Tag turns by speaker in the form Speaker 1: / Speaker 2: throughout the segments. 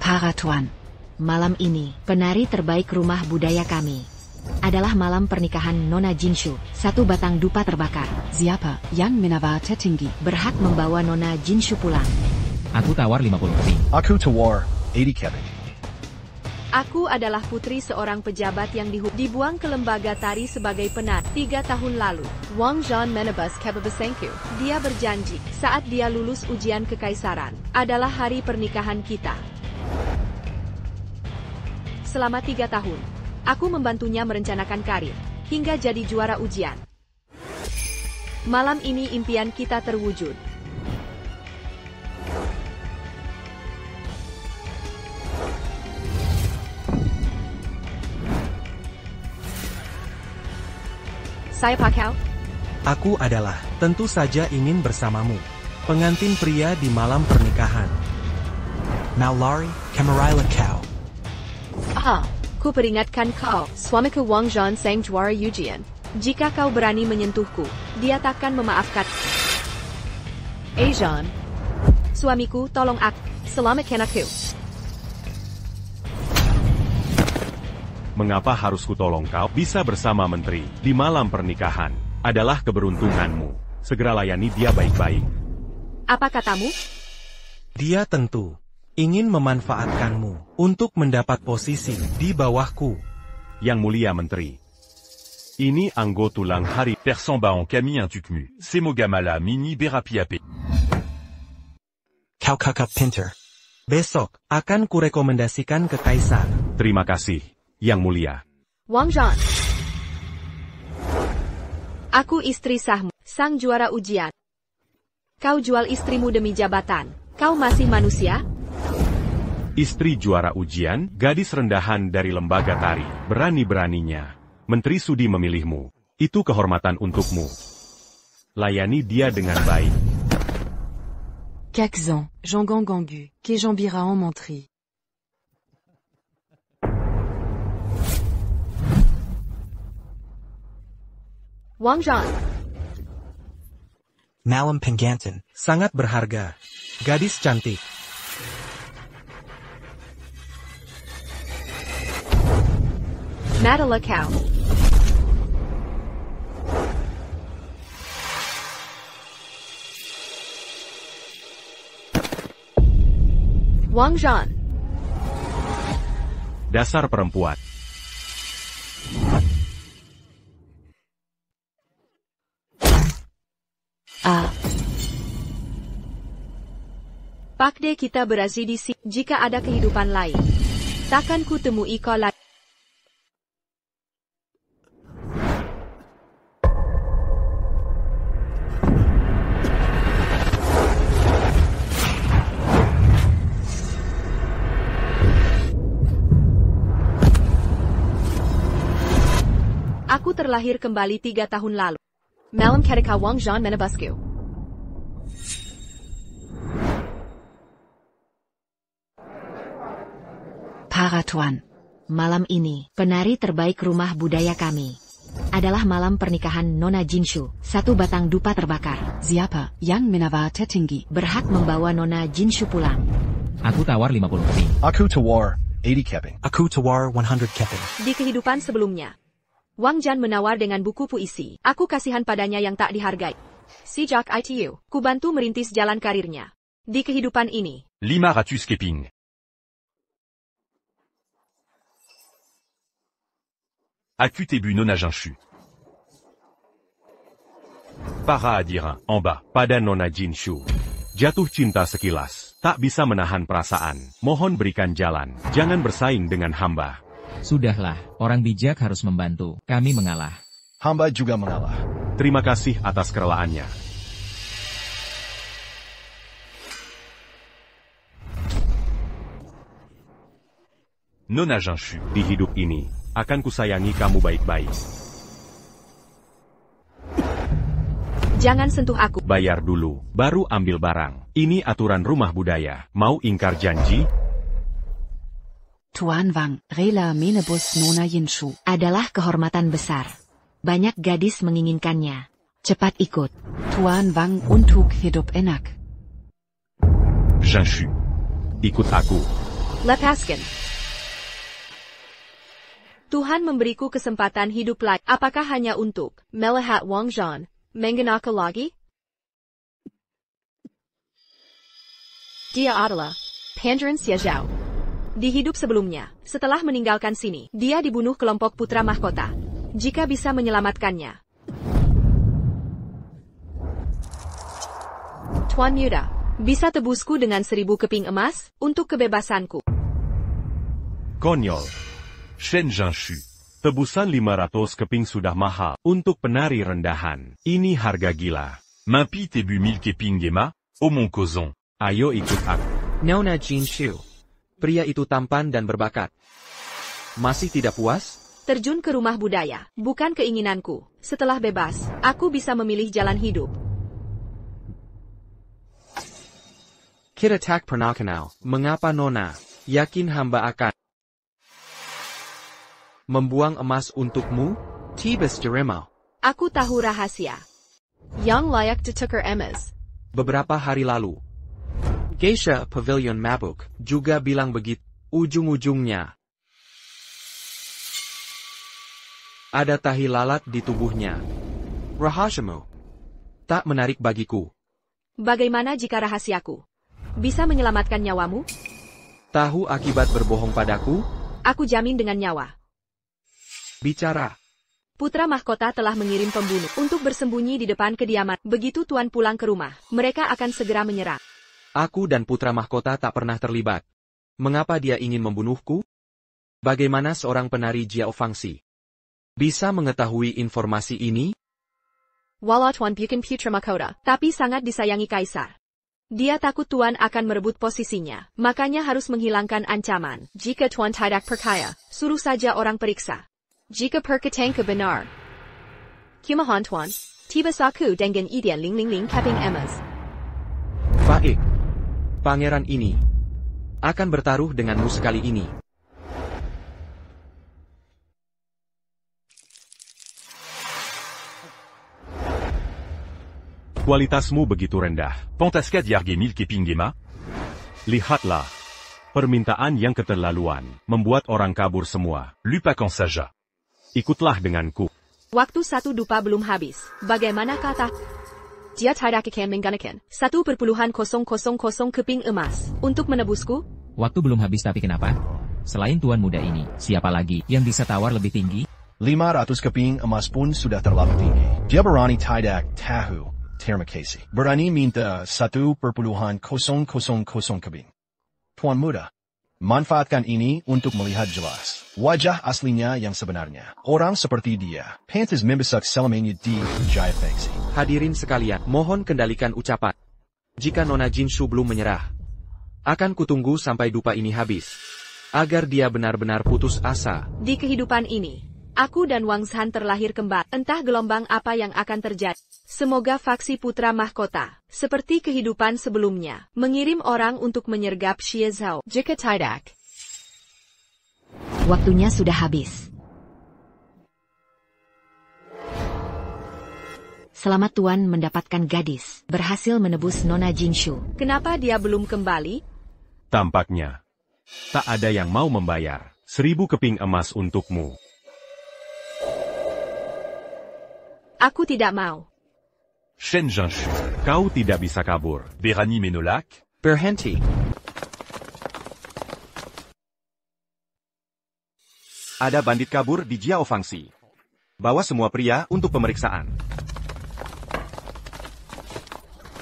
Speaker 1: Para Tuan, malam ini, penari terbaik rumah budaya kami adalah malam pernikahan Nona Jinshu. Satu batang dupa terbakar.
Speaker 2: Siapa yang menawar tertinggi
Speaker 1: Berhak membawa Nona Jinshu pulang.
Speaker 3: Aku tawar 50 keping.
Speaker 4: Aku tawar 80 keping.
Speaker 5: Aku adalah putri seorang pejabat yang dibuang ke lembaga tari sebagai penat 3 tahun lalu. Wang Zhan menebas kebabasengku. Dia berjanji, saat dia lulus ujian kekaisaran, adalah hari pernikahan kita. Selama 3 tahun, aku membantunya merencanakan karir, hingga jadi juara ujian. Malam ini impian kita terwujud. Saya Pakau.
Speaker 6: Aku adalah, tentu saja ingin bersamamu. Pengantin pria di malam pernikahan. Malari, Camarilla Cow.
Speaker 5: Ku peringatkan kau, suamiku Wang Zhan sang juara ujian. Jika kau berani menyentuhku, dia takkan memaafkan. Zhan, suamiku, tolong aku, selamatkan aku.
Speaker 7: Mengapa harus kutolong kau? Bisa bersama menteri di malam pernikahan adalah keberuntunganmu. Segera layani dia baik-baik.
Speaker 5: Apa katamu?
Speaker 6: Dia tentu ingin memanfaatkanmu untuk mendapat posisi di bawahku.
Speaker 7: Yang mulia menteri, ini anggo tulang hari
Speaker 8: Persan Baon Kami Intukmu, Semogamala Mini Berapiape.
Speaker 6: Kau kakak pinter. Besok akan kurekomendasikan ke kaisar.
Speaker 7: Terima kasih, Yang mulia.
Speaker 5: Wang Zhan. Aku istri sahmu, sang juara ujian. Kau jual istrimu demi jabatan. Kau masih manusia?
Speaker 7: Istri juara ujian, gadis rendahan dari lembaga tari. Berani-beraninya, menteri sudi memilihmu. Itu kehormatan untukmu. Layani dia dengan baik.
Speaker 2: Kakzan, Jean Gangangu, que Jean Bira en mentri.
Speaker 5: Wang Zhan.
Speaker 6: Malam Pengantin, sangat berharga. Gadis cantik.
Speaker 5: Madala Cow. Wang Zhan.
Speaker 7: Dasar perempuan.
Speaker 5: Pakde kita berasi di sini. Jika ada kehidupan lain, takkan ku temui kau lagi. Aku terlahir kembali 3 tahun lalu. Malam ketika Wang Zhan menebasku.
Speaker 1: Para Tuan, malam ini, penari terbaik rumah budaya kami adalah malam pernikahan Nona Jinshu. Satu batang dupa terbakar.
Speaker 2: Siapa yang menawar tertinggi
Speaker 1: Berhak membawa Nona Jinshu pulang.
Speaker 3: Aku tawar 50 keping.
Speaker 4: Aku tawar 80 keping.
Speaker 6: Aku tawar 100 keping.
Speaker 5: Di kehidupan sebelumnya, Wang Zhan menawar dengan buku puisi. Aku kasihan padanya yang tak dihargai. Sejak itu, ku bantu merintis jalan karirnya. Di kehidupan ini,
Speaker 8: 500 keping. Aku tebu Nona Jinshu.
Speaker 7: Para Adirin, en bas, pada Nona Jinshu. Jatuh cinta sekilas, tak bisa menahan perasaan. Mohon berikan jalan, jangan bersaing dengan hamba.
Speaker 3: Sudahlah, orang bijak harus membantu. Kami mengalah.
Speaker 4: Hamba juga mengalah.
Speaker 7: Terima kasih atas kerelaannya.
Speaker 8: Nona Jinshu.
Speaker 7: Di hidup ini, akan kusayangi kamu baik-baik.
Speaker 5: jangan sentuh aku.
Speaker 7: Bayar dulu, baru ambil barang. Ini aturan rumah budaya. Mau ingkar janji?
Speaker 2: Tuan Wang, rela menebus Nona Jinshu
Speaker 1: adalah kehormatan besar. Banyak gadis menginginkannya. Cepat ikut.
Speaker 2: Tuan Wang untuk hidup enak.
Speaker 7: Jinshu, ikut aku.
Speaker 5: Lepaskan. Tuhan memberiku kesempatan hidup lagi. Apakah hanya untuk melihat Wang Zhan menggunakan lagi? Dia adalah Pangeran Xie Zhao. Di hidup sebelumnya, setelah meninggalkan sini, dia dibunuh kelompok putra mahkota. Jika bisa menyelamatkannya. Tuan Muda, bisa tebusku dengan 1000 keping emas untuk kebebasanku.
Speaker 7: Konyol. Shen Zhanshu. Tebusan 500 keping sudah mahal untuk penari rendahan. Ini harga gila.
Speaker 8: Mimpi tebu 1000 keping gema, oh mon cousin.
Speaker 7: Ayo ikut aku.
Speaker 6: Nona Jinshu. Pria itu tampan dan berbakat. Masih tidak puas?
Speaker 5: Terjun ke rumah budaya, bukan keinginanku. Setelah bebas, aku bisa memilih jalan hidup.
Speaker 6: Kita tak pernah kenal. Mengapa Nona? Yakin hamba akan membuang emas untukmu? Tibas Jeremau.
Speaker 5: Aku tahu rahasia. Yang layak ditukar emas.
Speaker 6: Beberapa hari lalu, Geisha Pavilion Mabuk juga bilang begitu. Ujung-ujungnya, ada tahi lalat di tubuhnya. Rahasiamu tak menarik bagiku.
Speaker 5: Bagaimana jika rahasiaku bisa menyelamatkan nyawamu?
Speaker 6: Tahu akibat berbohong padaku?
Speaker 5: Aku jamin dengan nyawa.
Speaker 6: Bicara.
Speaker 5: Putra mahkota telah mengirim pembunuh untuk bersembunyi di depan kediaman. Begitu Tuan pulang ke rumah, mereka akan segera menyerang.
Speaker 6: Aku dan putra mahkota tak pernah terlibat. Mengapa dia ingin membunuhku? Bagaimana seorang penari Jiao Fangxi bisa mengetahui informasi ini?
Speaker 5: Walau Tuan bukan putra mahkota, tapi sangat disayangi kaisar. Dia takut Tuan akan merebut posisinya, makanya harus menghilangkan ancaman. Jika Tuan tidak percaya, suruh saja orang periksa. Jika perkataanku benar, kumohon Tuan, tibas aku dengan 100 keping emas.
Speaker 6: Baik. Pangeran ini akan bertaruh denganmu sekali ini.
Speaker 7: Kualitasmu begitu rendah.
Speaker 8: Pentasca diargue 1000 keping gema?
Speaker 7: Lihatlah. Permintaan yang keterlaluan membuat orang kabur semua.
Speaker 8: Lupakan saja.
Speaker 7: Ikutlah denganku.
Speaker 5: Waktu 1 dupa belum habis. Bagaimana kata? Dia tidak akan menggunakan 1,000 keping emas untuk menebusku?
Speaker 3: Waktu belum habis tapi kenapa? Selain tuan muda ini, siapa lagi yang bisa tawar lebih tinggi?
Speaker 4: 500 keping emas pun sudah terlalu tinggi. Dia berani tidak tahu. Terima kasih. Berani minta 1,000 keping. Tuan muda, manfaatkan ini untuk melihat jelas wajah aslinya yang sebenarnya. Orang seperti dia, pantas membesar selamanya di Jaya Fangxi.
Speaker 6: Hadirin sekalian, mohon kendalikan ucapan. Jika Nona Jinshu belum menyerah, akan kutunggu sampai dupa ini habis, agar dia benar-benar putus asa.
Speaker 5: Di kehidupan ini, aku dan Wang Zhan terlahir kembali. Entah gelombang apa yang akan terjadi. Semoga faksi putra mahkota, seperti kehidupan sebelumnya, mengirim orang untuk menyergap Xie Zhao. Jika tidak,
Speaker 1: Waktunya sudah habis. Selamat Tuan mendapatkan gadis. Berhasil menebus Nona Jinshu.
Speaker 5: kenapa dia belum kembali?
Speaker 7: Tampaknya tak ada yang mau membayar 1000 keping emas untukmu.
Speaker 5: Aku tidak mau.
Speaker 8: Shen Zhanshu.
Speaker 7: Kau tidak bisa kabur.
Speaker 8: Berani menolak?
Speaker 6: Berhenti.
Speaker 9: Ada bandit kabur di Jiao Fangxi. Bawa semua pria untuk pemeriksaan.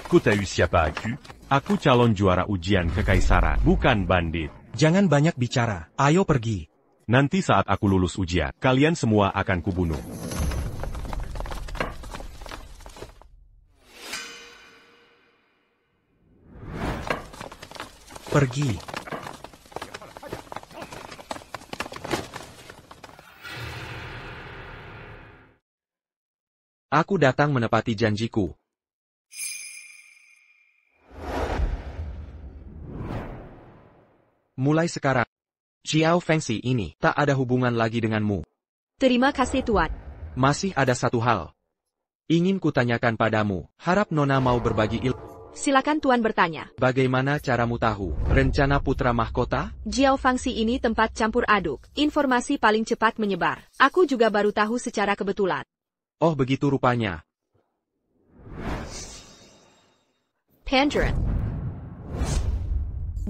Speaker 8: Kau tahu siapa aku?
Speaker 7: Aku calon juara ujian kekaisaran, bukan bandit.
Speaker 6: Jangan banyak bicara. Ayo pergi.
Speaker 7: Nanti saat aku lulus ujian, kalian semua akan kubunuh.
Speaker 6: Pergi. Aku datang menepati janjiku. Mulai sekarang, Jiao Fangxi ini tak ada hubungan lagi denganmu.
Speaker 5: Terima kasih Tuan.
Speaker 6: Masih ada satu hal. Ingin kutanyakan padamu, harap Nona mau berbagi ilmu.
Speaker 5: Silakan Tuan bertanya.
Speaker 6: Bagaimana caramu tahu rencana putra mahkota?
Speaker 5: Jiao Fangxi ini tempat campur aduk. Informasi paling cepat menyebar. Aku juga baru tahu secara kebetulan.
Speaker 6: Oh begitu rupanya.
Speaker 5: Pangeran.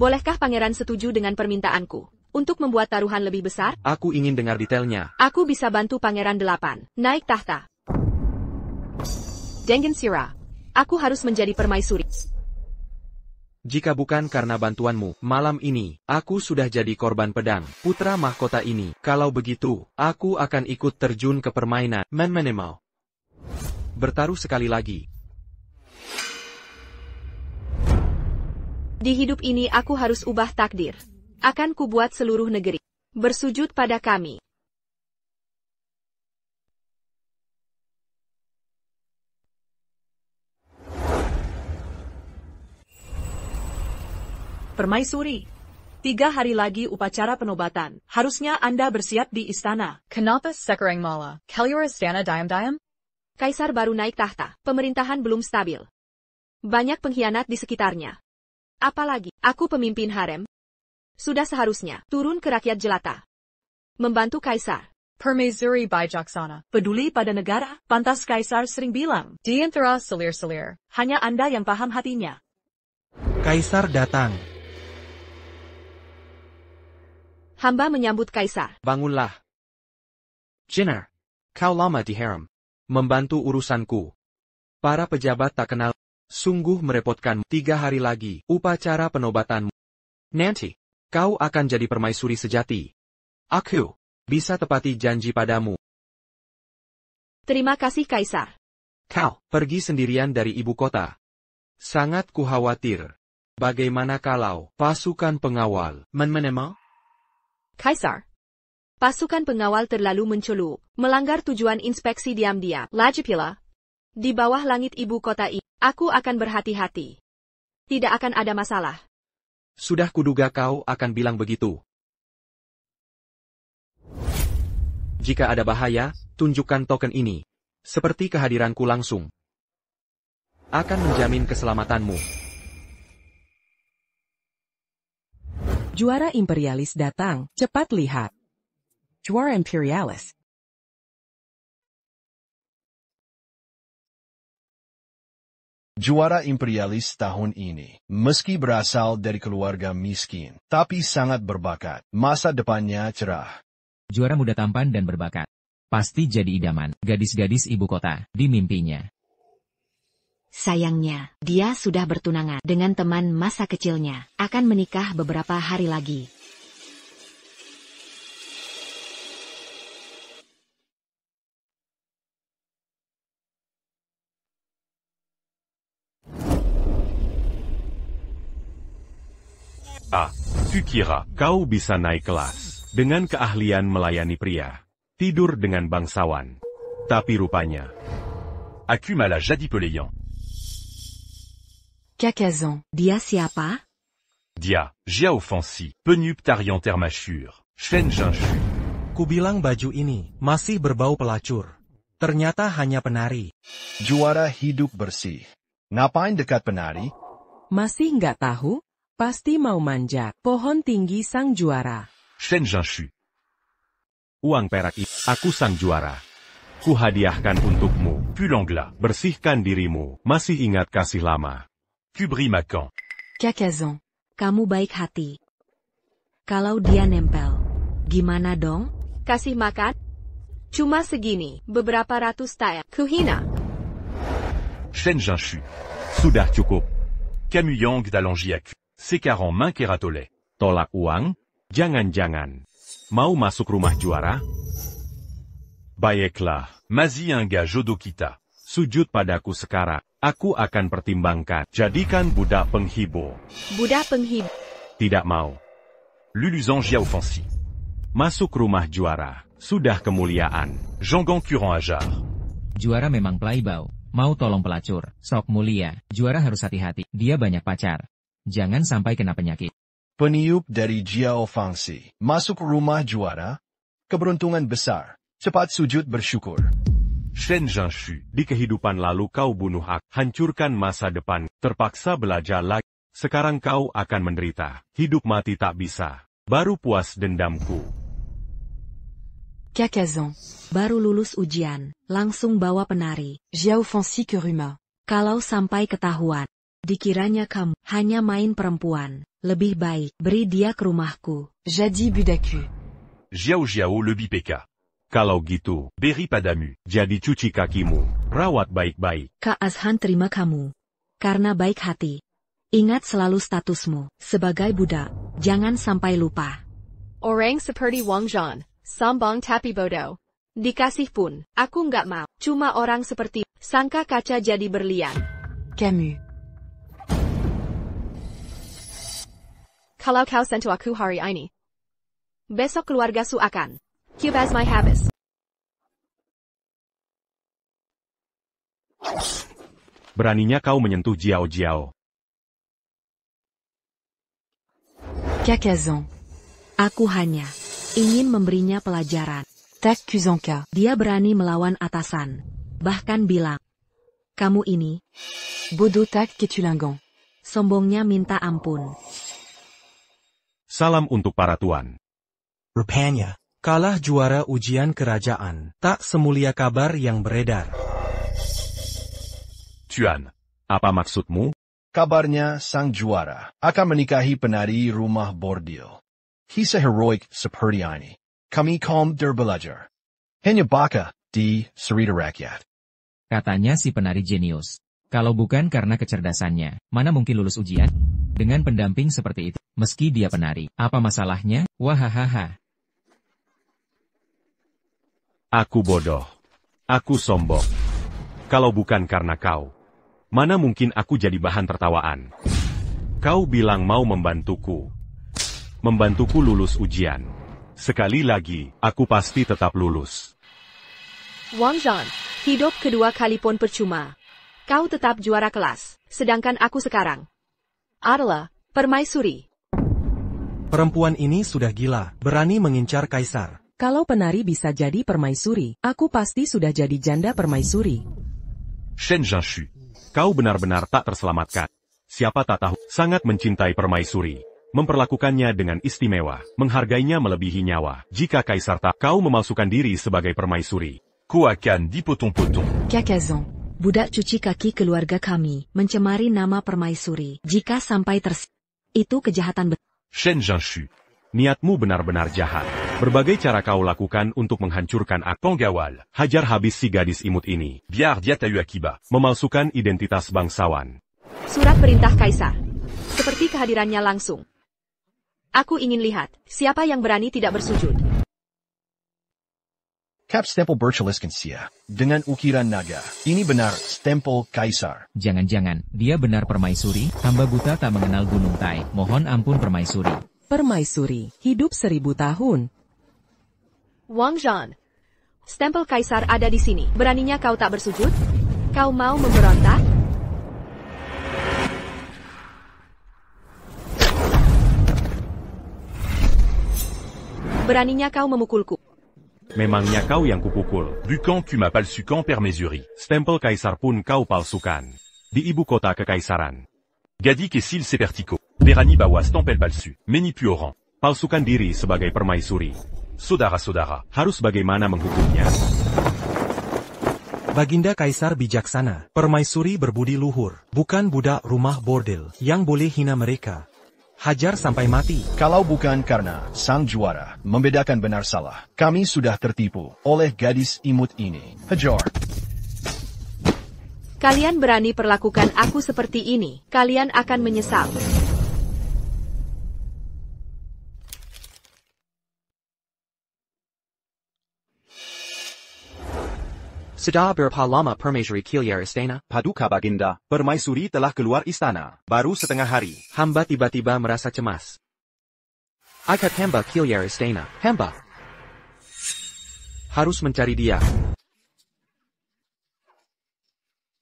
Speaker 5: Bolehkah pangeran setuju dengan permintaanku? Untuk membuat taruhan lebih besar?
Speaker 6: Aku ingin dengar detailnya.
Speaker 5: Aku bisa bantu pangeran 8 naik tahta. Dengen Sira. Aku harus menjadi permaisuri.
Speaker 6: Jika bukan karena bantuanmu, malam ini, aku sudah jadi korban pedang, putra mahkota ini. Kalau begitu, aku akan ikut terjun ke permainan. Menemau. Bertaruh sekali lagi.
Speaker 5: Di hidup ini aku harus ubah takdir. Akan kubuat seluruh negeri bersujud pada kami.
Speaker 10: Permaisuri, 3 hari lagi upacara penobatan. Harusnya Anda bersiap di istana.
Speaker 11: Kenapa sekarang malah? Keluar istana diam-diam?
Speaker 5: Kaisar baru naik tahta. Pemerintahan belum stabil. Banyak pengkhianat di sekitarnya. Apalagi, aku pemimpin harem. Sudah seharusnya turun ke rakyat jelata. Membantu Kaisar.
Speaker 11: Permaisuri bijaksana.
Speaker 10: Peduli pada negara, pantas Kaisar sering bilang.
Speaker 11: Di antara selir-selir.
Speaker 10: Hanya Anda yang paham hatinya.
Speaker 12: Kaisar datang.
Speaker 5: Hamba menyambut Kaisar.
Speaker 6: Bangunlah. Jinar, kau lama di harem. Membantu urusanku. Para pejabat tak kenal. Sungguh merepotkan. 3 hari lagi, upacara penobatanmu. Nanti, kau akan jadi permaisuri sejati. Aku bisa tepati janji padamu.
Speaker 5: Terima kasih Kaisar.
Speaker 6: Kau pergi sendirian dari ibu kota. Sangat khawatir. Bagaimana kalau pasukan pengawal menemau?
Speaker 5: Kaisar. Pasukan pengawal terlalu mencolok, melanggar tujuan inspeksi diam-diam. Lagi pula, di bawah langit ibu kota ini, aku akan berhati-hati. Tidak akan ada masalah.
Speaker 6: Sudah kuduga kau akan bilang begitu. Jika ada bahaya, tunjukkan token ini. Seperti kehadiranku langsung. Akan menjamin keselamatanmu.
Speaker 13: Juara imperialis datang, cepat lihat. Juara imperialis.
Speaker 4: Juara imperialis tahun ini, meski berasal dari keluarga miskin, tapi sangat berbakat. Masa depannya cerah.
Speaker 3: Juara muda tampan dan berbakat. Pasti jadi idaman gadis-gadis ibu kota di mimpinya.
Speaker 1: Sayangnya, dia sudah bertunangan dengan teman masa kecilnya. Akan menikah beberapa hari lagi.
Speaker 7: Ah, Kukira, kau bisa naik kelas. Dengan keahlian melayani pria. Tidur dengan bangsawan. Tapi rupanya.
Speaker 8: Aku malah jadi pelayan.
Speaker 2: Kakazan.
Speaker 1: Dia siapa?
Speaker 8: Dia, Jiao Fangxi, Penup Tarian Termachur, Shen Jinshu.
Speaker 12: Kubilang baju ini masih berbau pelacur. Ternyata hanya penari.
Speaker 4: Juara hidup bersih. Ngapain dekat penari?
Speaker 13: Masih nggak tahu? Pasti mau manjat pohon tinggi sang juara.
Speaker 8: Shen Jinshu.
Speaker 7: Uang perak itu, aku sang juara. Kuhadiahkan untukmu.
Speaker 8: Pulangla,
Speaker 7: Bersihkan dirimu, masih ingat kasih lama.
Speaker 8: Kubri Macan.
Speaker 2: Kakazan.
Speaker 1: Kamu baik hati. Kalau dia nempel, gimana dong?
Speaker 5: Kasih makan? Cuma segini, beberapa ratus tael. Kuhina.
Speaker 8: Shen Jinshu.
Speaker 7: Sudah cukup.
Speaker 8: Camuyang d'Alangiaku. Sekarang main keratole.
Speaker 7: Tolak uang? Jangan-jangan. Mau masuk rumah juara? Baiklah.
Speaker 8: Mazi Inga Jodokita.
Speaker 7: Sujud padaku sekarang. Aku akan pertimbangkan. Jadikan budak penghibur.
Speaker 5: Budak penghibur.
Speaker 7: Tidak mau.
Speaker 8: Luluzan Jiao Fangxi.
Speaker 7: Masuk rumah juara. Sudah kemuliaan.
Speaker 8: Jangan Curant Ajar.
Speaker 3: Juara memang playboy. Mau tolong pelacur. Sok mulia. Juara harus hati-hati. Dia banyak pacar. Jangan sampai kena penyakit.
Speaker 4: Peniup dari Jiao Fangxi. Masuk rumah juara. Keberuntungan besar. Cepat sujud bersyukur.
Speaker 8: Shen Zhanshu.
Speaker 7: Di kehidupan lalu kau bunuh aku, hancurkan masa depan, terpaksa belajar lagi. Sekarang kau akan menderita. Hidup mati tak bisa. Baru puas dendamku.
Speaker 2: Kakazan.
Speaker 1: Baru lulus ujian, langsung bawa penari.
Speaker 2: Jiao Fancy ke rumah.
Speaker 1: Kalau sampai ketahuan, dikiranya kamu hanya main perempuan. Lebih baik beri dia ke rumahku.
Speaker 2: Jadi Budaku.
Speaker 8: Jiao Jiao le bipeka.
Speaker 7: Kalau gitu,
Speaker 8: Beri padamu.
Speaker 7: jadi cuci kakimu. Rawat baik-baik.
Speaker 1: Kak Azhan terima kamu. Karena baik hati. Ingat selalu statusmu sebagai budak. Jangan sampai lupa.
Speaker 5: Orang seperti Wang Zhan, sambang tapi bodoh. Dikasih pun, aku nggak mau. Cuma orang seperti, sangka kaca jadi berlian.
Speaker 2: Camus.
Speaker 5: Kalau kau sentuh aku hari ini, besok keluarga su akan. Cubas my habis.
Speaker 7: Beraninya kau menyentuh Jiao Jiao.
Speaker 2: Kakazan.
Speaker 1: Aku hanya ingin memberinya pelajaran.
Speaker 2: Tak Kuzanka.
Speaker 1: Dia berani melawan atasan. Bahkan bilang, kamu ini,
Speaker 2: Bodo tak Ketulangan.
Speaker 1: sombongnya minta ampun.
Speaker 7: Salam untuk para tuan.
Speaker 12: Rupanya, kalah juara ujian kerajaan, tak semulia kabar yang beredar.
Speaker 8: Tuan.
Speaker 7: Apa maksudmu?
Speaker 4: Kabarnya sang juara akan menikahi penari rumah bordil. Kisah heroik seperti ini. Kami kaum terbelajar. Hanya baka di cerita rakyat.
Speaker 3: Katanya si penari jenius. Kalau bukan karena kecerdasannya, mana mungkin lulus ujian? Dengan pendamping seperti itu, meski dia penari, apa masalahnya? Wahahaha.
Speaker 7: Aku bodoh. Aku sombong. Kalau bukan karena kau, mana mungkin aku jadi bahan tertawaan? Kau bilang mau membantuku. Membantuku lulus ujian. Sekali lagi, aku pasti tetap lulus.
Speaker 5: Wang Zhan, hidup kedua kali pun percuma. Kau tetap juara kelas, sedangkan aku sekarang adalah permaisuri.
Speaker 12: Perempuan ini sudah gila, berani mengincar kaisar.
Speaker 13: Kalau penari bisa jadi permaisuri, aku pasti sudah jadi janda permaisuri.
Speaker 8: Shen Zhanshu.
Speaker 7: Kau benar-benar tak terselamatkan. Siapa tak tahu, sangat mencintai permaisuri. Memperlakukannya dengan istimewa, menghargainya melebihi nyawa. Jika kaisar tak, kau memalsukan diri sebagai permaisuri.
Speaker 8: Ku akan dipotong-potong.
Speaker 2: Kakazan.
Speaker 1: Budak cuci kaki keluarga kami, mencemari nama permaisuri. Jika sampai itu kejahatan betul.
Speaker 8: Shen Zhanshu.
Speaker 7: Niatmu benar-benar jahat. Berbagai cara kau lakukan untuk menghancurkan
Speaker 8: Penggawal.
Speaker 7: hajar habis si gadis imut ini.
Speaker 8: Biar dia tahu akibat.
Speaker 7: Memalsukan identitas bangsawan.
Speaker 5: Surat perintah kaisar. Seperti kehadirannya langsung. Aku ingin lihat, siapa yang berani tidak bersujud.
Speaker 4: Cap stempel bertuliskan Sia dengan ukiran naga. Ini benar stempel kaisar.
Speaker 3: Jangan-jangan, dia benar permaisuri, hamba buta tak mengenal gunung Tai. Mohon ampun permaisuri.
Speaker 13: Permaisuri, hidup 1000 tahun.
Speaker 5: Wang Zhan, stempel kaisar ada di sini. Beraninya kau tak bersujud? Kau mau memberontak? Beraninya kau memukulku.
Speaker 7: Memangnya kau yang kupukul.
Speaker 8: Bukan tu m'as palsukan permaisuri.
Speaker 7: Stempel kaisar pun kau palsukan. Di ibu kota kekaisaran.
Speaker 8: Gadi kesil sepertico. Berani bawa stempel palsu. Meni pu orang.
Speaker 7: Palsukan diri sebagai permaisuri.
Speaker 8: Saudara-saudara.
Speaker 7: Harus bagaimana menghukumnya?
Speaker 12: Baginda Kaisar bijaksana, permaisuri berbudi luhur, bukan budak rumah bordel, yang boleh hina mereka. Hajar sampai mati.
Speaker 4: Kalau bukan karena sang juara membedakan benar salah, kami sudah tertipu oleh gadis imut ini. Hajar.
Speaker 5: Kalian berani perlakukan aku seperti ini, kalian akan menyesal.
Speaker 6: Sudah berapa lama permaisuri keluar istana?
Speaker 9: Paduka Baginda, permaisuri telah keluar istana, baru setengah hari.
Speaker 6: Hamba tiba-tiba merasa cemas. Akad hamba keluar istana. Hamba harus mencari dia.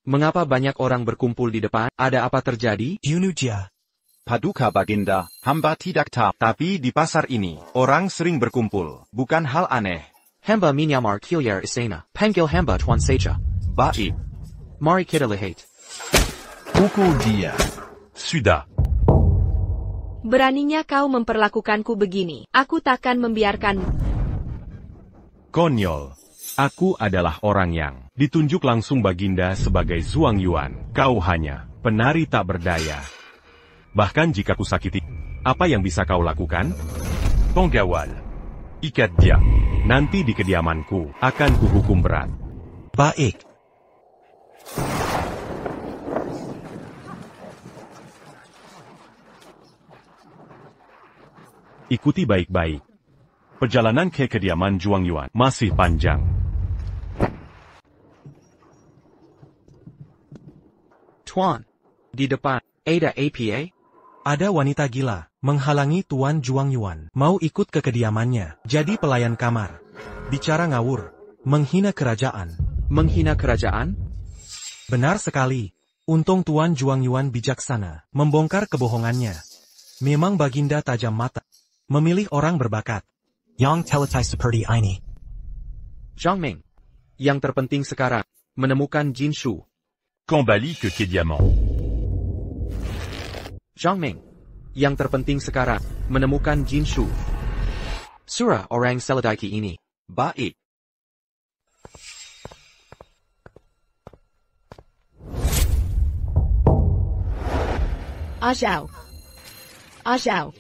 Speaker 6: Mengapa banyak orang berkumpul di depan? Ada apa terjadi?
Speaker 12: Yunuja.
Speaker 9: Paduka Baginda, hamba tidak tahu. Tapi di pasar ini, orang sering berkumpul, bukan hal aneh.
Speaker 6: Hamba menyamar Kilyar Istana. Panggil hamba Tuan saja.
Speaker 8: Baik.
Speaker 6: Mari kita lihat.
Speaker 4: Pukul dia.
Speaker 8: Sudah.
Speaker 5: Beraninya kau memperlakukanku begini. Aku takkan membiarkanmu.
Speaker 7: Konyol. Aku adalah orang yang ditunjuk langsung Baginda sebagai Zhuang Yuan. Kau hanya penari tak berdaya. Bahkan jika kusakiti, apa yang bisa kau lakukan?
Speaker 8: Penggawal. Ikat dia.
Speaker 7: Nanti di kediamanku akan kuhukum berat.
Speaker 12: Baik.
Speaker 7: Ikuti baik-baik. Perjalanan ke kediaman Zhuang Yuan masih panjang.
Speaker 6: Tuan. Di depan. Ada APA?
Speaker 12: Ada wanita gila, menghalangi Tuan Zhuang Yuan. Mau ikut ke kediamannya, jadi pelayan kamar. Bicara ngawur, menghina kerajaan.
Speaker 6: Menghina kerajaan?
Speaker 12: Benar sekali. Untung Tuan Zhuang Yuan bijaksana, membongkar kebohongannya. Memang Baginda tajam mata. Memilih orang berbakat.
Speaker 14: Yang teletai seperti ini.
Speaker 6: Zhang Ming. Yang terpenting sekarang, menemukan Jinshu.
Speaker 8: Kembali ke kediaman.
Speaker 6: Zhang Ming. Yang terpenting sekarang, menemukan Jinshu. Surah orang Seladiki ini.
Speaker 9: Baik.
Speaker 5: Azhao. Azhao.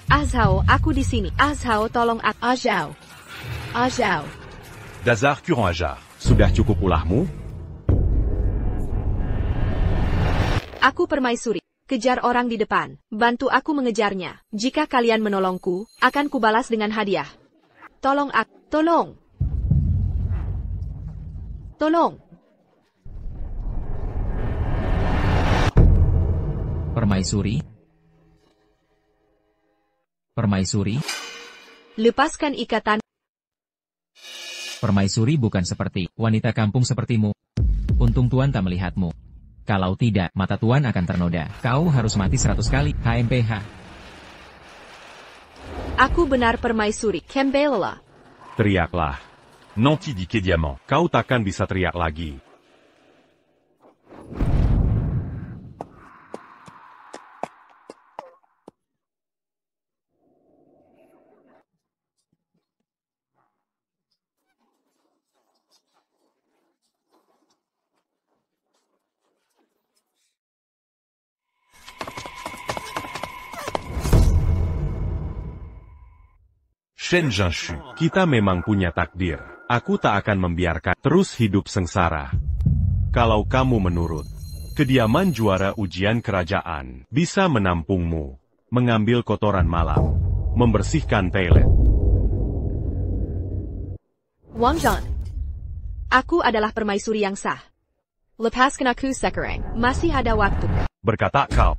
Speaker 5: Azhao, aku di sini. Azhao, tolong aku. Azhao. Azhao.
Speaker 8: Dazar Kuran Ajar.
Speaker 7: Sudah cukup ulahmu?
Speaker 5: Aku permaisuri. Kejar orang di depan. Bantu aku mengejarnya. Jika kalian menolongku, akan kubalas dengan hadiah. Tolong aku. Tolong. Tolong.
Speaker 3: Permaisuri? Permaisuri?
Speaker 5: Lepaskan ikatan.
Speaker 3: Permaisuri bukan seperti wanita kampung sepertimu. Untung Tuan tak melihatmu. Kalau tidak, mata Tuan akan ternoda. Kau harus mati 100 kali, HMPH.
Speaker 5: Aku benar permaisuri. Kembalilah.
Speaker 7: Teriaklah.
Speaker 8: Nanti di kediaman.
Speaker 7: Kau takkan bisa teriak lagi.
Speaker 8: Shen Jinshu.
Speaker 7: Kita memang punya takdir. Aku tak akan membiarkan terus hidup sengsara. Kalau kamu menurut, kediaman juara ujian kerajaan bisa menampungmu, mengambil kotoran malam, membersihkan toilet.
Speaker 5: Wang Zhan. Aku adalah permaisuri yang sah. Lepaskan aku sekarang. Masih ada waktu.
Speaker 7: Berkata kau.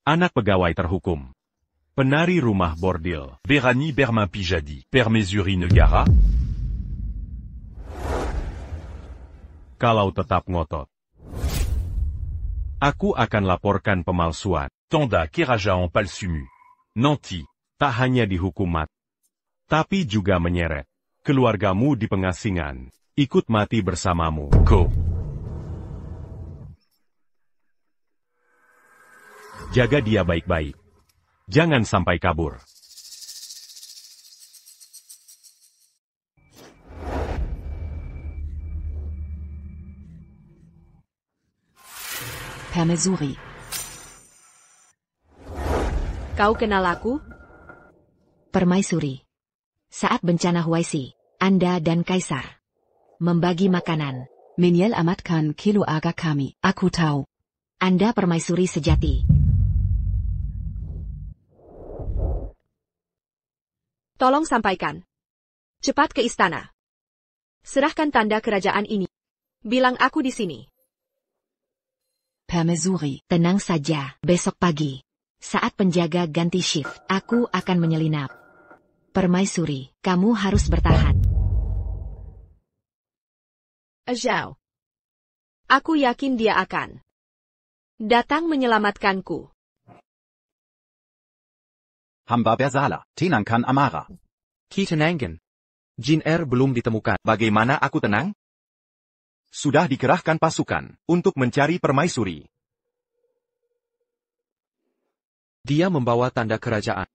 Speaker 7: Anak pegawai terhukum. Penari rumah bordil.
Speaker 8: Berani Bermain Pijadi. Permaisuri negara.
Speaker 7: Kalau tetap ngotot, aku akan laporkan pemalsuan.
Speaker 8: Tanda kerajaan palsumu. Nanti.
Speaker 7: Tak hanya dihukum mati, tapi juga menyeret keluargamu di pengasingan. Ikut mati bersamamu.
Speaker 8: Ko.
Speaker 7: Jaga dia baik-baik. Jangan sampai kabur.
Speaker 2: Permaisuri.
Speaker 5: Kau kenal aku?
Speaker 1: Permaisuri. Saat bencana Huaisi, Anda dan Kaisar membagi makanan.
Speaker 2: Menyel amatkan keluarga kami. Aku tahu.
Speaker 1: Anda permaisuri sejati.
Speaker 5: Tolong sampaikan. Cepat ke istana. Serahkan tanda kerajaan ini. Bilang aku di sini.
Speaker 2: Permaisuri.
Speaker 1: Tenang saja, besok pagi. Saat penjaga ganti shift, aku akan menyelinap. Permaisuri, kamu harus bertahan.
Speaker 5: Azhao. Aku yakin dia akan datang menyelamatkanku.
Speaker 9: Hamba Bersala, Tinankan Amara.
Speaker 6: Ketenangan. Jin belum ditemukan.
Speaker 9: Bagaimana aku tenang? Sudah dikerahkan pasukan untuk mencari permaisuri.
Speaker 6: Dia membawa tanda kerajaan.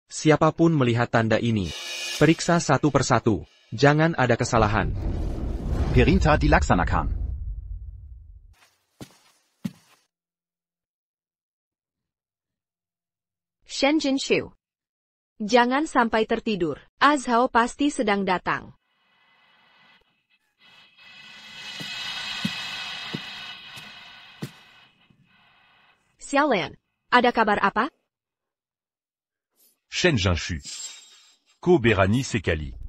Speaker 6: Siapapun melihat tanda ini, periksa satu persatu. Jangan ada kesalahan.
Speaker 9: Perintah dilaksanakan.
Speaker 5: Shen Jinshu. Jangan sampai tertidur. Azhao pasti sedang datang. Xiaolian, ada kabar apa?
Speaker 8: Shen Jinshu. Ko Berani Sekali.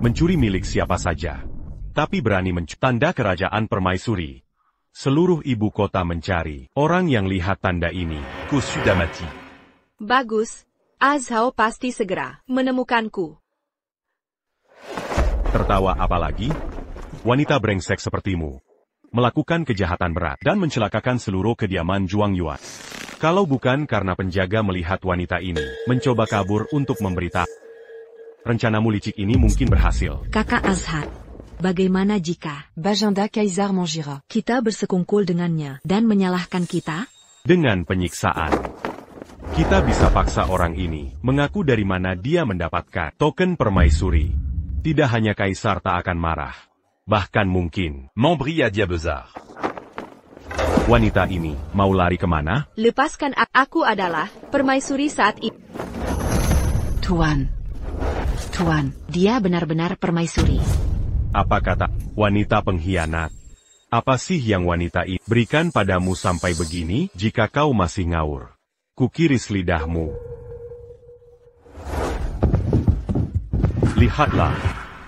Speaker 7: Mencuri milik siapa saja. Tapi berani mencuri tanda kerajaan permaisuri. Seluruh ibu kota mencari orang yang lihat tanda ini.
Speaker 8: Ko sudah mati.
Speaker 5: Bagus. Azhao pasti segera menemukanku.
Speaker 7: Tertawa apa lagi? Wanita brengsek sepertimu melakukan kejahatan berat dan mencelakakan seluruh kediaman Zhuang Yuan. Kalau bukan karena penjaga melihat wanita ini mencoba kabur untuk memberitahu, rencanamu licik ini mungkin berhasil.
Speaker 1: Kakak Azhar, bagaimana jika
Speaker 2: Bajinda Kaisar Mangira
Speaker 1: kita bersekungkul dengannya dan menyalahkan kita?
Speaker 7: Dengan penyiksaan, kita bisa paksa orang ini mengaku dari mana dia mendapatkan token permaisuri. Tidak hanya Kaisar tak akan marah, bahkan mungkin
Speaker 8: Membri à Diabezar.
Speaker 7: Wanita ini mau lari kemana?
Speaker 5: Lepaskan aku adalah permaisuri saat ini.
Speaker 1: Tuan, dia benar-benar permaisuri.
Speaker 7: Apa kata wanita pengkhianat? Apa sih yang wanita ini berikan padamu sampai begini? Jika kau masih ngawur, kukiris lidahmu. Lihatlah,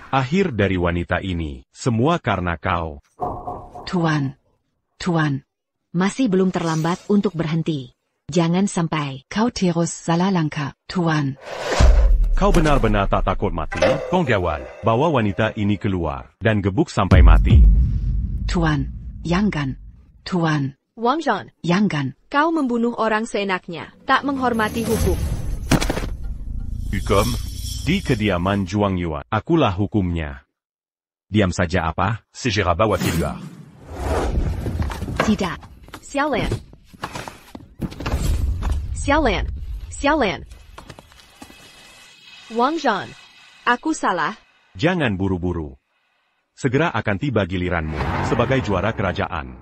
Speaker 7: akhir dari wanita ini, semua karena kau.
Speaker 1: Tuan, masih belum terlambat untuk berhenti. Jangan sampai
Speaker 2: kau terus salah langkah, Tuan.
Speaker 7: Kau benar-benar tak takut mati?
Speaker 8: Penggawal.
Speaker 7: Bawa wanita ini keluar dan gebuk sampai mati.
Speaker 2: Tuan, jangan. Tuan.
Speaker 5: Wang Zhan,
Speaker 2: jangan.
Speaker 5: Kau membunuh orang seenaknya, tak menghormati hukum.
Speaker 8: Hukum?
Speaker 7: Di kediaman Zhuang Yuan, akulah hukumnya. Diam saja apa?
Speaker 8: Segera bawa keluar.
Speaker 5: Tidak. Xiaolian. Wang Zhan, aku salah.
Speaker 7: Jangan buru-buru. Segera akan tiba giliranmu sebagai juara kerajaan.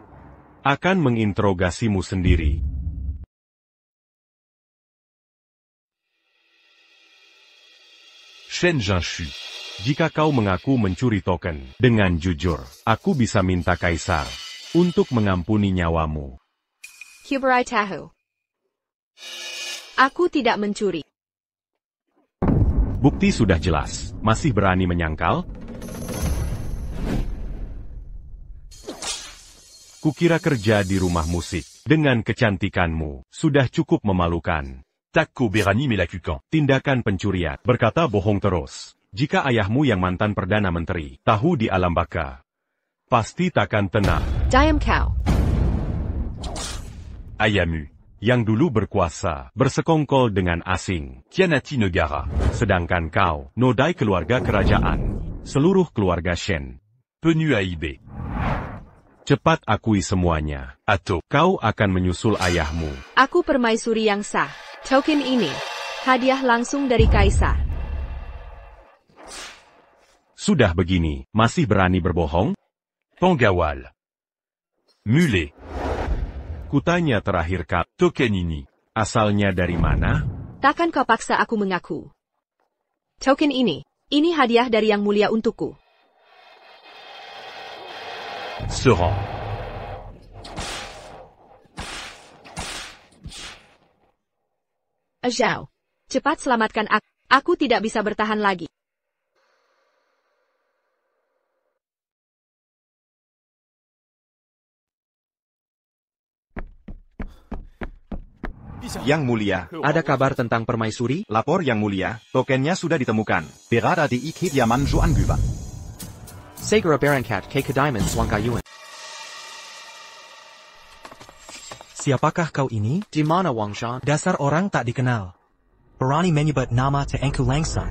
Speaker 7: Akan menginterogasimu sendiri.
Speaker 8: Shen Jinshu.
Speaker 7: Jika kau mengaku mencuri token dengan jujur, aku bisa minta Kaisar untuk mengampuni nyawamu.
Speaker 5: Kuberai Tahu. Aku tidak mencuri.
Speaker 7: Bukti sudah jelas, masih berani menyangkal? Kukira kerja di rumah musik, dengan kecantikanmu, sudah cukup memalukan.
Speaker 8: Takko Berani melakukan
Speaker 7: tindakan pencurian, berkata bohong terus. Jika ayahmu yang mantan Perdana Menteri, tahu di alam baka, pasti takkan tenang.
Speaker 5: Diam kau.
Speaker 8: Ayamu.
Speaker 7: Yang dulu berkuasa, bersekongkol dengan asing.
Speaker 8: Tianati negara.
Speaker 7: Sedangkan kau, nodai keluarga kerajaan. Seluruh keluarga Shen.
Speaker 8: Penu AIB.
Speaker 7: Cepat akui semuanya.
Speaker 8: Atau
Speaker 7: kau akan menyusul ayahmu.
Speaker 5: Aku permaisuri yang sah. Token ini, hadiah langsung dari Kaisar.
Speaker 7: Sudah begini, masih berani berbohong?
Speaker 8: Penggawal. Mule.
Speaker 7: Kutanya terakhir kali,
Speaker 8: token ini
Speaker 7: asalnya dari mana?
Speaker 5: Takkan kau paksa aku mengaku. Token ini hadiah dari Yang Mulia untukku.
Speaker 8: Serang.
Speaker 5: Zhao, cepat selamatkan aku. Aku tidak bisa bertahan lagi.
Speaker 9: Yang Mulia,
Speaker 6: ada kabar tentang permaisuri?
Speaker 9: Lapor Yang Mulia, tokennya sudah ditemukan. Berada di kediaman Zhuang Yuan.
Speaker 6: Segera berangkat ke kediaman Zhuang Yuan.
Speaker 12: Siapakah kau ini?
Speaker 6: Di mana Wang Zhan?
Speaker 12: Dasar orang tak dikenal.
Speaker 14: Berani menyebut nama Tuanku langsung.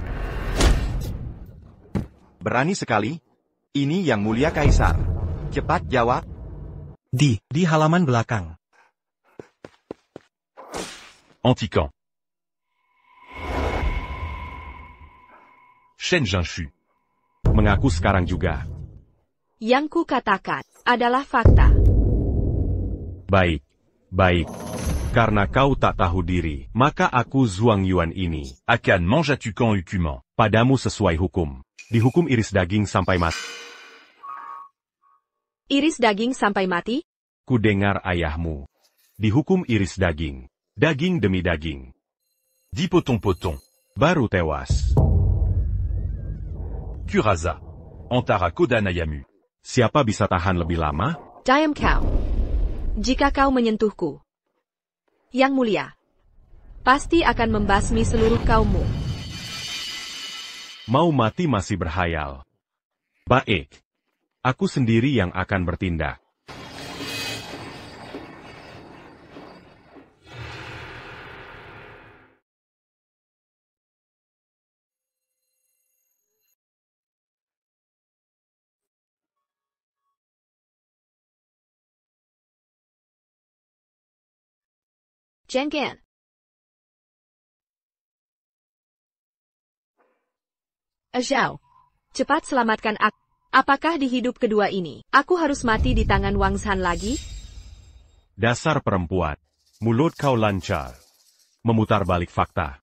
Speaker 9: Berani sekali? Ini Yang Mulia Kaisar. Cepat jawab.
Speaker 12: Di halaman belakang.
Speaker 8: Antiquant. Shen Zhanshu.
Speaker 7: Mengaku sekarang juga.
Speaker 5: Yang ku katakan adalah fakta.
Speaker 7: Baik. Baik. Karena kau tak tahu diri, maka aku Zhuang Yuan ini
Speaker 8: akan menjatuhkan hukuman
Speaker 7: padamu sesuai hukum. Dihukum iris daging sampai mati.
Speaker 5: Iris daging sampai mati?
Speaker 7: Ku dengar ayahmu. Dihukum iris daging. Daging demi daging.
Speaker 8: Dipotong-potong.
Speaker 7: Baru tewas.
Speaker 8: Kuraza. Antara Koda Nayamu.
Speaker 7: Siapa bisa tahan lebih lama?
Speaker 5: Diam kau. Jika kau menyentuhku, Yang Mulia, pasti akan membasmi seluruh kaummu.
Speaker 7: Mau mati masih berhayal. Baik. Aku sendiri yang akan bertindak.
Speaker 5: Jenggan. Zhao, cepat selamatkan aku. Apakah di hidup kedua ini, aku harus mati di tangan Wang Zhan lagi?
Speaker 7: Dasar perempuan. Mulut kau lancar. Memutar balik fakta.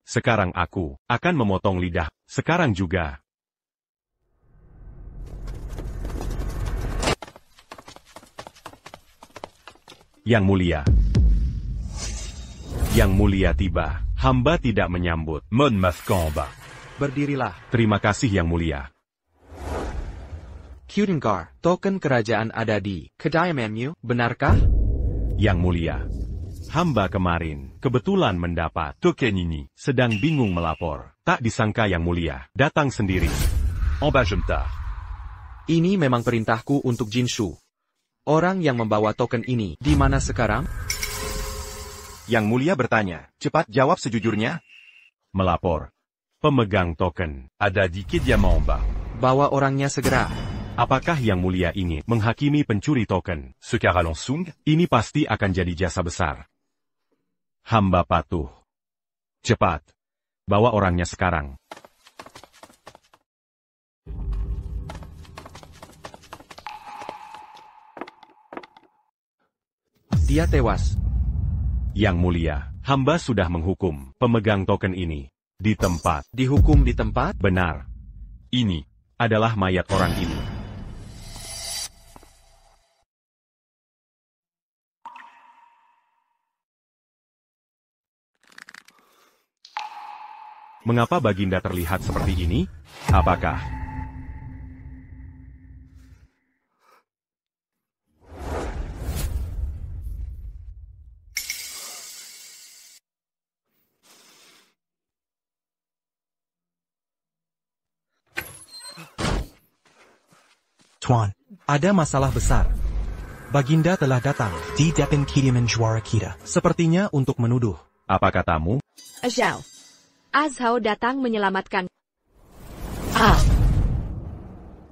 Speaker 7: Sekarang aku akan memotong lidah. Sekarang juga. Yang Mulia. Yang Mulia tiba. Hamba tidak menyambut.
Speaker 8: Mon Maskamba.
Speaker 6: Berdirilah.
Speaker 7: Terima kasih Yang Mulia.
Speaker 6: Kudengar, token kerajaan ada di kediamanmu, benarkah?
Speaker 7: Yang Mulia. Hamba kemarin kebetulan mendapat
Speaker 8: token ini.
Speaker 7: Sedang bingung melapor. Tak disangka Yang Mulia datang sendiri.
Speaker 8: Embajemtar.
Speaker 6: Ini memang perintahku untuk Jinshu. Orang yang membawa token ini di mana sekarang?
Speaker 9: Yang Mulia bertanya, cepat jawab sejujurnya.
Speaker 7: Melapor. Pemegang token
Speaker 8: ada di Kediamamba.
Speaker 6: Bawa orangnya segera.
Speaker 7: Apakah Yang Mulia ingin menghakimi pencuri token?
Speaker 8: Secara langsung,
Speaker 7: ini pasti akan jadi jasa besar. Hamba patuh. Cepat. Bawa orangnya sekarang.
Speaker 6: Dia tewas.
Speaker 7: Yang Mulia, hamba sudah menghukum pemegang token ini. Di tempat.
Speaker 6: Dihukum di tempat?
Speaker 7: Benar.
Speaker 8: Ini
Speaker 7: adalah mayat orang ini. Mengapa Baginda terlihat seperti ini? Apakah
Speaker 14: Tuan,
Speaker 12: ada masalah besar. Baginda telah datang.
Speaker 14: di depan kediaman juara kita.
Speaker 12: Sepertinya untuk menuduh.
Speaker 7: Apa katamu?
Speaker 5: Zhao. Azhao datang menyelamatkan.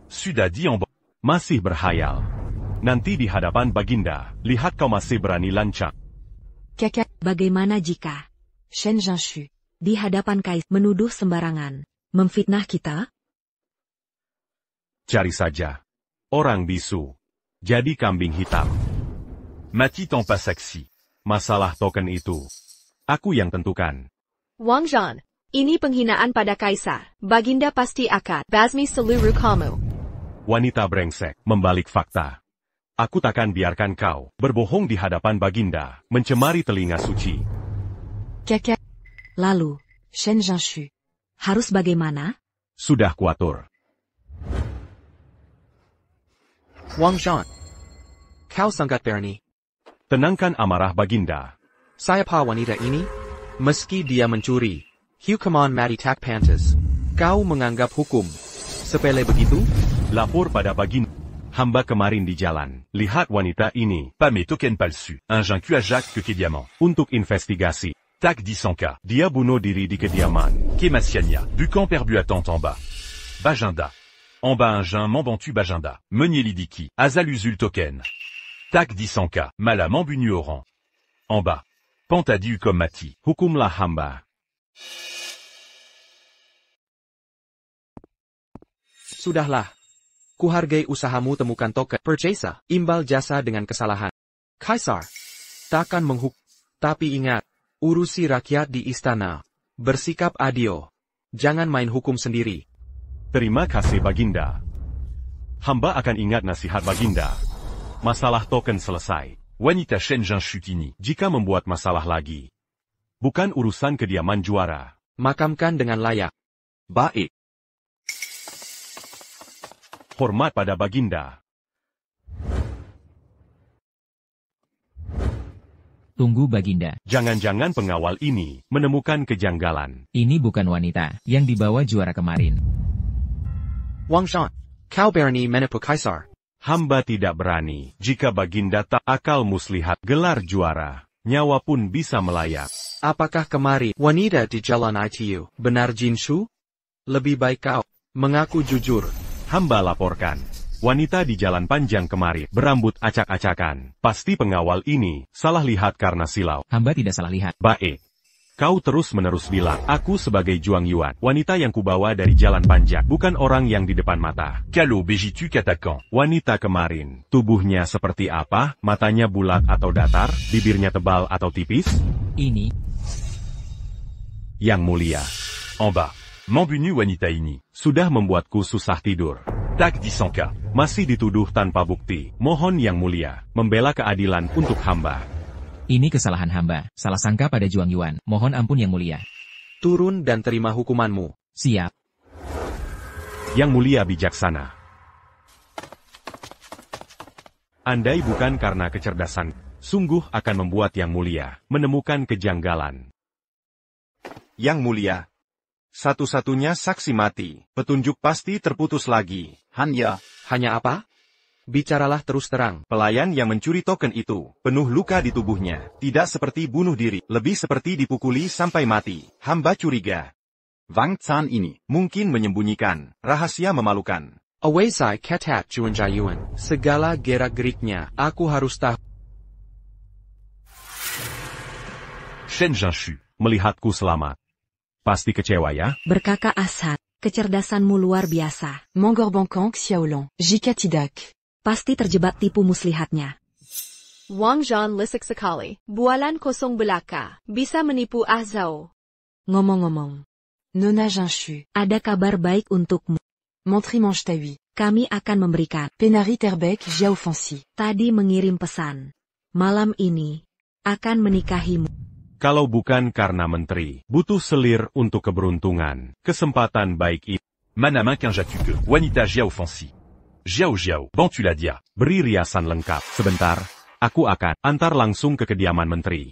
Speaker 8: sudah di en bas.
Speaker 7: Masih berhayal. Nanti di hadapan Baginda, lihat kau masih berani lancang.
Speaker 1: Bagaimana jika Shen Zhanshu di hadapan Kaisar menuduh sembarangan, memfitnah kita?
Speaker 7: Cari saja. Orang bisu. Jadi kambing hitam.
Speaker 8: Mati tanpa saksi.
Speaker 7: Masalah token itu. Aku yang tentukan.
Speaker 5: Wang Zhan, ini penghinaan pada Kaisar. Baginda pasti akan basmi seluruh kamu.
Speaker 7: Wanita brengsek, membalik fakta. Aku takkan biarkan kau berbohong di hadapan Baginda, mencemari telinga suci.
Speaker 1: Lalu, Shen Zhanshu harus bagaimana?
Speaker 7: Sudah kuatur.
Speaker 6: Wang Zhan. Kau sangat berani.
Speaker 7: Tenangkan amarah Baginda.
Speaker 6: Siapa wanita ini? Meski dia mencuri, hukuman mati tak pantas. Kau menganggap hukum sepele begitu?
Speaker 7: Lapor pada Baginda. Hamba kemarin di jalan. Lihat wanita ini.
Speaker 8: Pas mes tokens palsus. Un vaincu à Jacques que diamant.
Speaker 7: Untuk investigasi.
Speaker 8: TAC 10K.
Speaker 7: Dia bunuh diri di kediaman.
Speaker 8: Kemassiania. Bucan perdu attente en bas. Bajinda. En bas un jeun Mambantu Bajinda. Meunier Lidiki. Azaluzul token. TAC 10K. Malam Ambunu Oran. En bas. Pantadiu comme mati.
Speaker 7: Hukumlah hamba.
Speaker 6: Sudahlah. Kuhargai usahamu temukan token purchaser, imbal jasa dengan kesalahan. Kaisar. Takkan menghukum. Tapi ingat, urusi rakyat di istana. Bersikap adil. Jangan main hukum sendiri.
Speaker 7: Terima kasih Baginda. Hamba akan ingat nasihat Baginda. Masalah token selesai.
Speaker 8: Wanita Shen Zhang Shutini.
Speaker 7: Jika membuat masalah lagi. Bukan urusan kediaman juara.
Speaker 6: Makamkan dengan layak.
Speaker 9: Baik.
Speaker 7: Hormat pada Baginda.
Speaker 3: Tunggu Baginda.
Speaker 7: Jangan-jangan pengawal ini menemukan kejanggalan.
Speaker 3: Ini bukan wanita yang dibawa juara kemarin.
Speaker 6: Wang Shan, kau berani menipu Kaisar?
Speaker 7: Hamba tidak berani. Jika Baginda tak akal muslihat gelar juara, nyawa pun bisa melayang.
Speaker 6: Apakah kemari wanita di jalan ITU benar Jinshu? Lebih baik kau mengaku jujur.
Speaker 7: Hamba laporkan. Wanita di jalan panjang kemari berambut acak-acakan. Pasti pengawal ini salah lihat karena silau.
Speaker 3: Hamba tidak salah lihat.
Speaker 7: Baik. Kau terus-menerus bilang, aku sebagai Juang Yuan, wanita yang kubawa dari jalan panjang, bukan orang yang di depan mata.
Speaker 8: Kalau begitu katakan.
Speaker 7: Wanita kemarin, tubuhnya seperti apa? Matanya bulat atau datar? Bibirnya tebal atau tipis?
Speaker 3: Ini.
Speaker 7: Yang mulia.
Speaker 8: En bas. Mambunu wanita ini.
Speaker 7: Sudah membuatku susah tidur.
Speaker 8: TAC 10K.
Speaker 7: Masih dituduh tanpa bukti. Mohon yang mulia, membela keadilan untuk hamba.
Speaker 3: Ini kesalahan hamba. Salah sangka pada Juang Yuan. Mohon ampun yang mulia.
Speaker 6: Turun dan terima hukumanmu.
Speaker 3: Siap.
Speaker 7: Yang mulia bijaksana. Andai bukan karena kecerdasan, sungguh akan membuat yang mulia menemukan kejanggalan.
Speaker 9: Yang mulia. Satu-satunya saksi mati. Petunjuk pasti terputus lagi.
Speaker 6: Hanya apa? Bicaralah terus terang.
Speaker 9: Pelayan yang mencuri token itu, penuh luka di tubuhnya. Tidak seperti bunuh diri, lebih seperti dipukuli sampai mati. Hamba curiga. Wang Can ini mungkin menyembunyikan rahasia memalukan.
Speaker 6: Awasai ketat Juan Jayuan. Segala gerak-geriknya, aku harus tahu.
Speaker 7: Shen Zhangshu, melihatku selamat. Pasti kecewa ya?
Speaker 1: Berkaka Ashad, kecerdasanmu luar biasa.
Speaker 2: Mangorbankang Xiaolong, jika tidak.
Speaker 1: Pasti terjebak tipu muslihatnya.
Speaker 5: Wang Zhan lisik sekali. Bualan kosong belaka. Bisa menipu Ahzao.
Speaker 1: Ngomong-ngomong.
Speaker 2: Nona Jinshu.
Speaker 1: Ada kabar baik untukmu.
Speaker 2: Montri Manchtawi.
Speaker 1: Kami akan memberikan.
Speaker 2: Penari Terbek Jiao Fancy.
Speaker 1: Tadi mengirim pesan. Malam ini akan menikahimu.
Speaker 7: Kalau bukan karena menteri, butuh selir untuk keberuntungan. Kesempatan baik ini.
Speaker 8: Manama qu'un jatuque. Wanita Jiao Fancy. Jiao, Bantu la dia.
Speaker 7: Beri riasan lengkap. Sebentar, aku akan antar langsung ke kediaman menteri.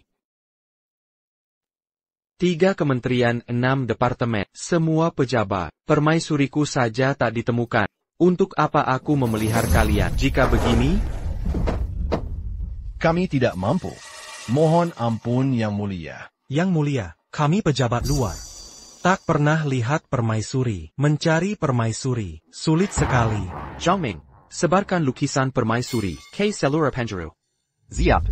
Speaker 6: 3 kementerian, 6 departemen, semua pejabat. Permaisuriku saja tak ditemukan. Untuk apa aku memelihara kalian? Jika begini,
Speaker 4: kami tidak mampu. Mohon ampun yang mulia.
Speaker 12: Yang mulia, kami pejabat luar. Tak pernah lihat permaisuri. Mencari permaisuri, sulit sekali.
Speaker 6: Zhang Ming, sebarkan lukisan permaisuri ke seluruh penjuru.
Speaker 9: Siap.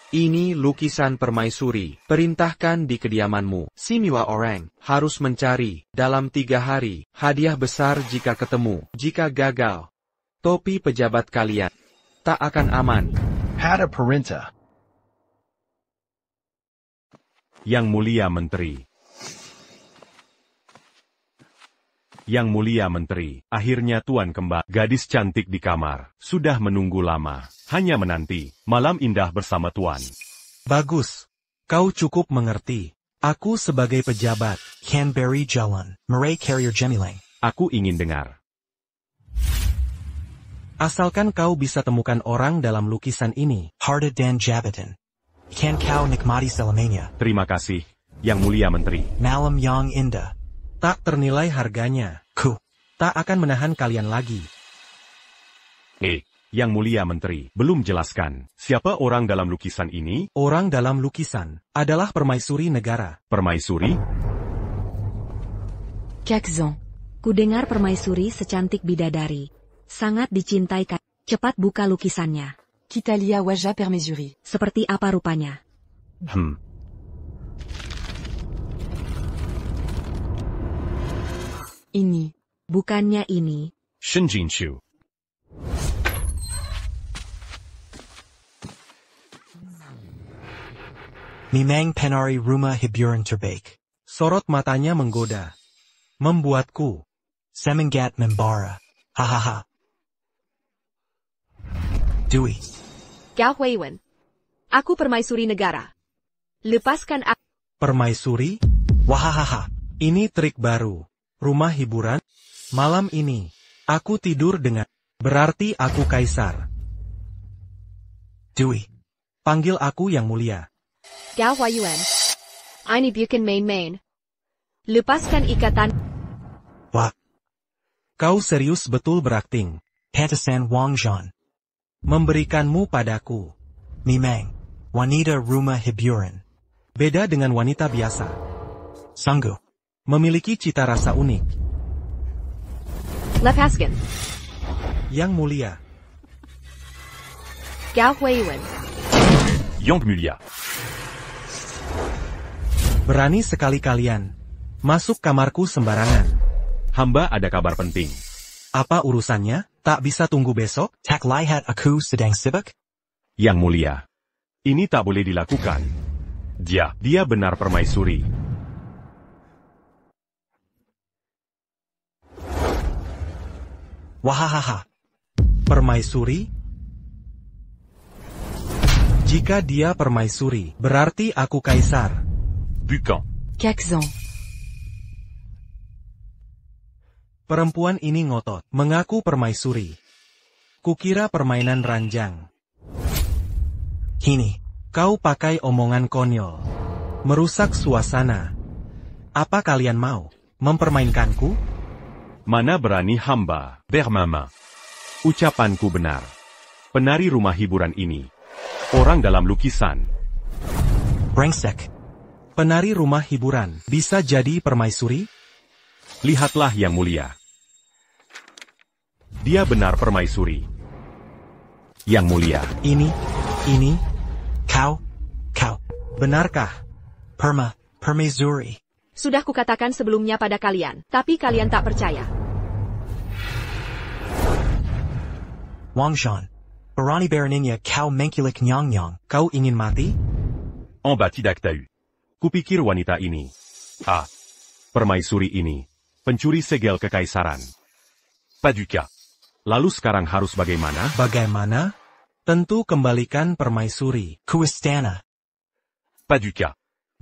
Speaker 6: Ini lukisan permaisuri. Perintahkan di kediamanmu. Semua orang harus mencari. Dalam 3 hari, hadiah besar jika ketemu. Jika gagal, topi pejabat kalian tak akan aman.
Speaker 4: Pada perintah.
Speaker 7: Yang mulia menteri. Yang mulia menteri, akhirnya tuan kembali. Gadis cantik di kamar, sudah menunggu lama. Hanya menanti, malam indah bersama tuan.
Speaker 12: Bagus. Kau cukup mengerti. Aku sebagai pejabat.
Speaker 14: Canberry Jalan, Murray Carrier Gemilang.
Speaker 7: Aku ingin dengar.
Speaker 12: Asalkan kau bisa temukan orang dalam lukisan ini.
Speaker 14: Harda Dan Jabatan. Kan Kau Nikmati Selamanya.
Speaker 7: Terima kasih, yang mulia menteri.
Speaker 14: Malam Yang Indah.
Speaker 12: Tak ternilai harganya.
Speaker 14: Ku.
Speaker 12: Tak akan menahan kalian lagi.
Speaker 7: Yang Mulia Menteri, belum jelaskan, siapa orang dalam lukisan ini?
Speaker 12: Orang dalam lukisan adalah permaisuri negara.
Speaker 7: Permaisuri?
Speaker 2: Kakzan.
Speaker 1: Kudengar permaisuri secantik bidadari. Sangat dicintai. Cepat buka lukisannya.
Speaker 2: Kitalia Waja Permaisuri.
Speaker 1: Seperti apa rupanya?
Speaker 2: Ini.
Speaker 1: Bukannya ini.
Speaker 7: Shen Jinshu.
Speaker 14: Mimang Penari Rumah Hiburan Terbaik.
Speaker 12: Sorot matanya menggoda. Membuatku.
Speaker 14: Semangat Membara. Hahaha. Dewey.
Speaker 5: Gao Huiwen. Aku permaisuri negara. Lepaskan aku.
Speaker 12: Permaisuri?
Speaker 14: Wahahaha.
Speaker 12: Ini trik baru. Rumah hiburan? Malam ini, aku tidur dengan... Berarti aku kaisar.
Speaker 14: Dewey.
Speaker 12: Panggil aku Yang Mulia.
Speaker 5: Gao Huiyuan. Ini bukan main-main. Lepaskan ikatan.
Speaker 14: Wah.
Speaker 12: Kau serius betul berakting.
Speaker 14: Pantesan Wangzhan.
Speaker 12: Memberikanmu padaku.
Speaker 14: Mimang. Wanita Rumah Hiburan.
Speaker 12: Beda dengan wanita biasa.
Speaker 14: Sungguh.
Speaker 12: Memiliki cita rasa unik.
Speaker 5: Lepaskan.
Speaker 12: Yang Mulia.
Speaker 5: Gao Huiyuan.
Speaker 8: Yang Mulia.
Speaker 12: Berani sekali kalian. Masuk kamarku sembarangan.
Speaker 7: Hamba ada kabar penting.
Speaker 12: Apa urusannya? Tak bisa tunggu besok?
Speaker 14: Tak lihat aku sedang sibuk?
Speaker 7: Yang Mulia. Ini tak boleh dilakukan. Dia benar permaisuri.
Speaker 14: Wahahaha.
Speaker 12: Permaisuri? Jika dia permaisuri, berarti aku kaisar.
Speaker 8: Bukan.
Speaker 2: Kakzan.
Speaker 12: Perempuan ini ngotot, mengaku permaisuri. Kukira permainan ranjang.
Speaker 14: Kini.
Speaker 12: Kau pakai omongan konyol. Merusak suasana. Apa kalian mau? Mempermainkanku?
Speaker 7: Mana berani hamba, bermama. Ucapanku benar. Penari rumah hiburan ini. Orang dalam lukisan.
Speaker 14: Brengsek.
Speaker 12: Penari rumah hiburan bisa jadi permaisuri?
Speaker 7: Lihatlah Yang Mulia. Dia benar permaisuri. Yang Mulia.
Speaker 12: Ini.
Speaker 14: Kau.
Speaker 12: Benarkah?
Speaker 14: Permaisuri.
Speaker 5: Sudah kukatakan sebelumnya pada kalian, tapi kalian tak percaya.
Speaker 14: Wangzhan. Barani Baraninya kau mengkilik nyang.
Speaker 12: Kau ingin mati?
Speaker 8: En bas tidak tahu.
Speaker 7: Kupikir wanita ini. Permaisuri ini. Pencuri segel kekaisaran.
Speaker 8: Paduka.
Speaker 7: Lalu sekarang harus bagaimana?
Speaker 12: Bagaimana? Tentu kembalikan permaisuri.
Speaker 14: Kuistana.
Speaker 8: Paduka.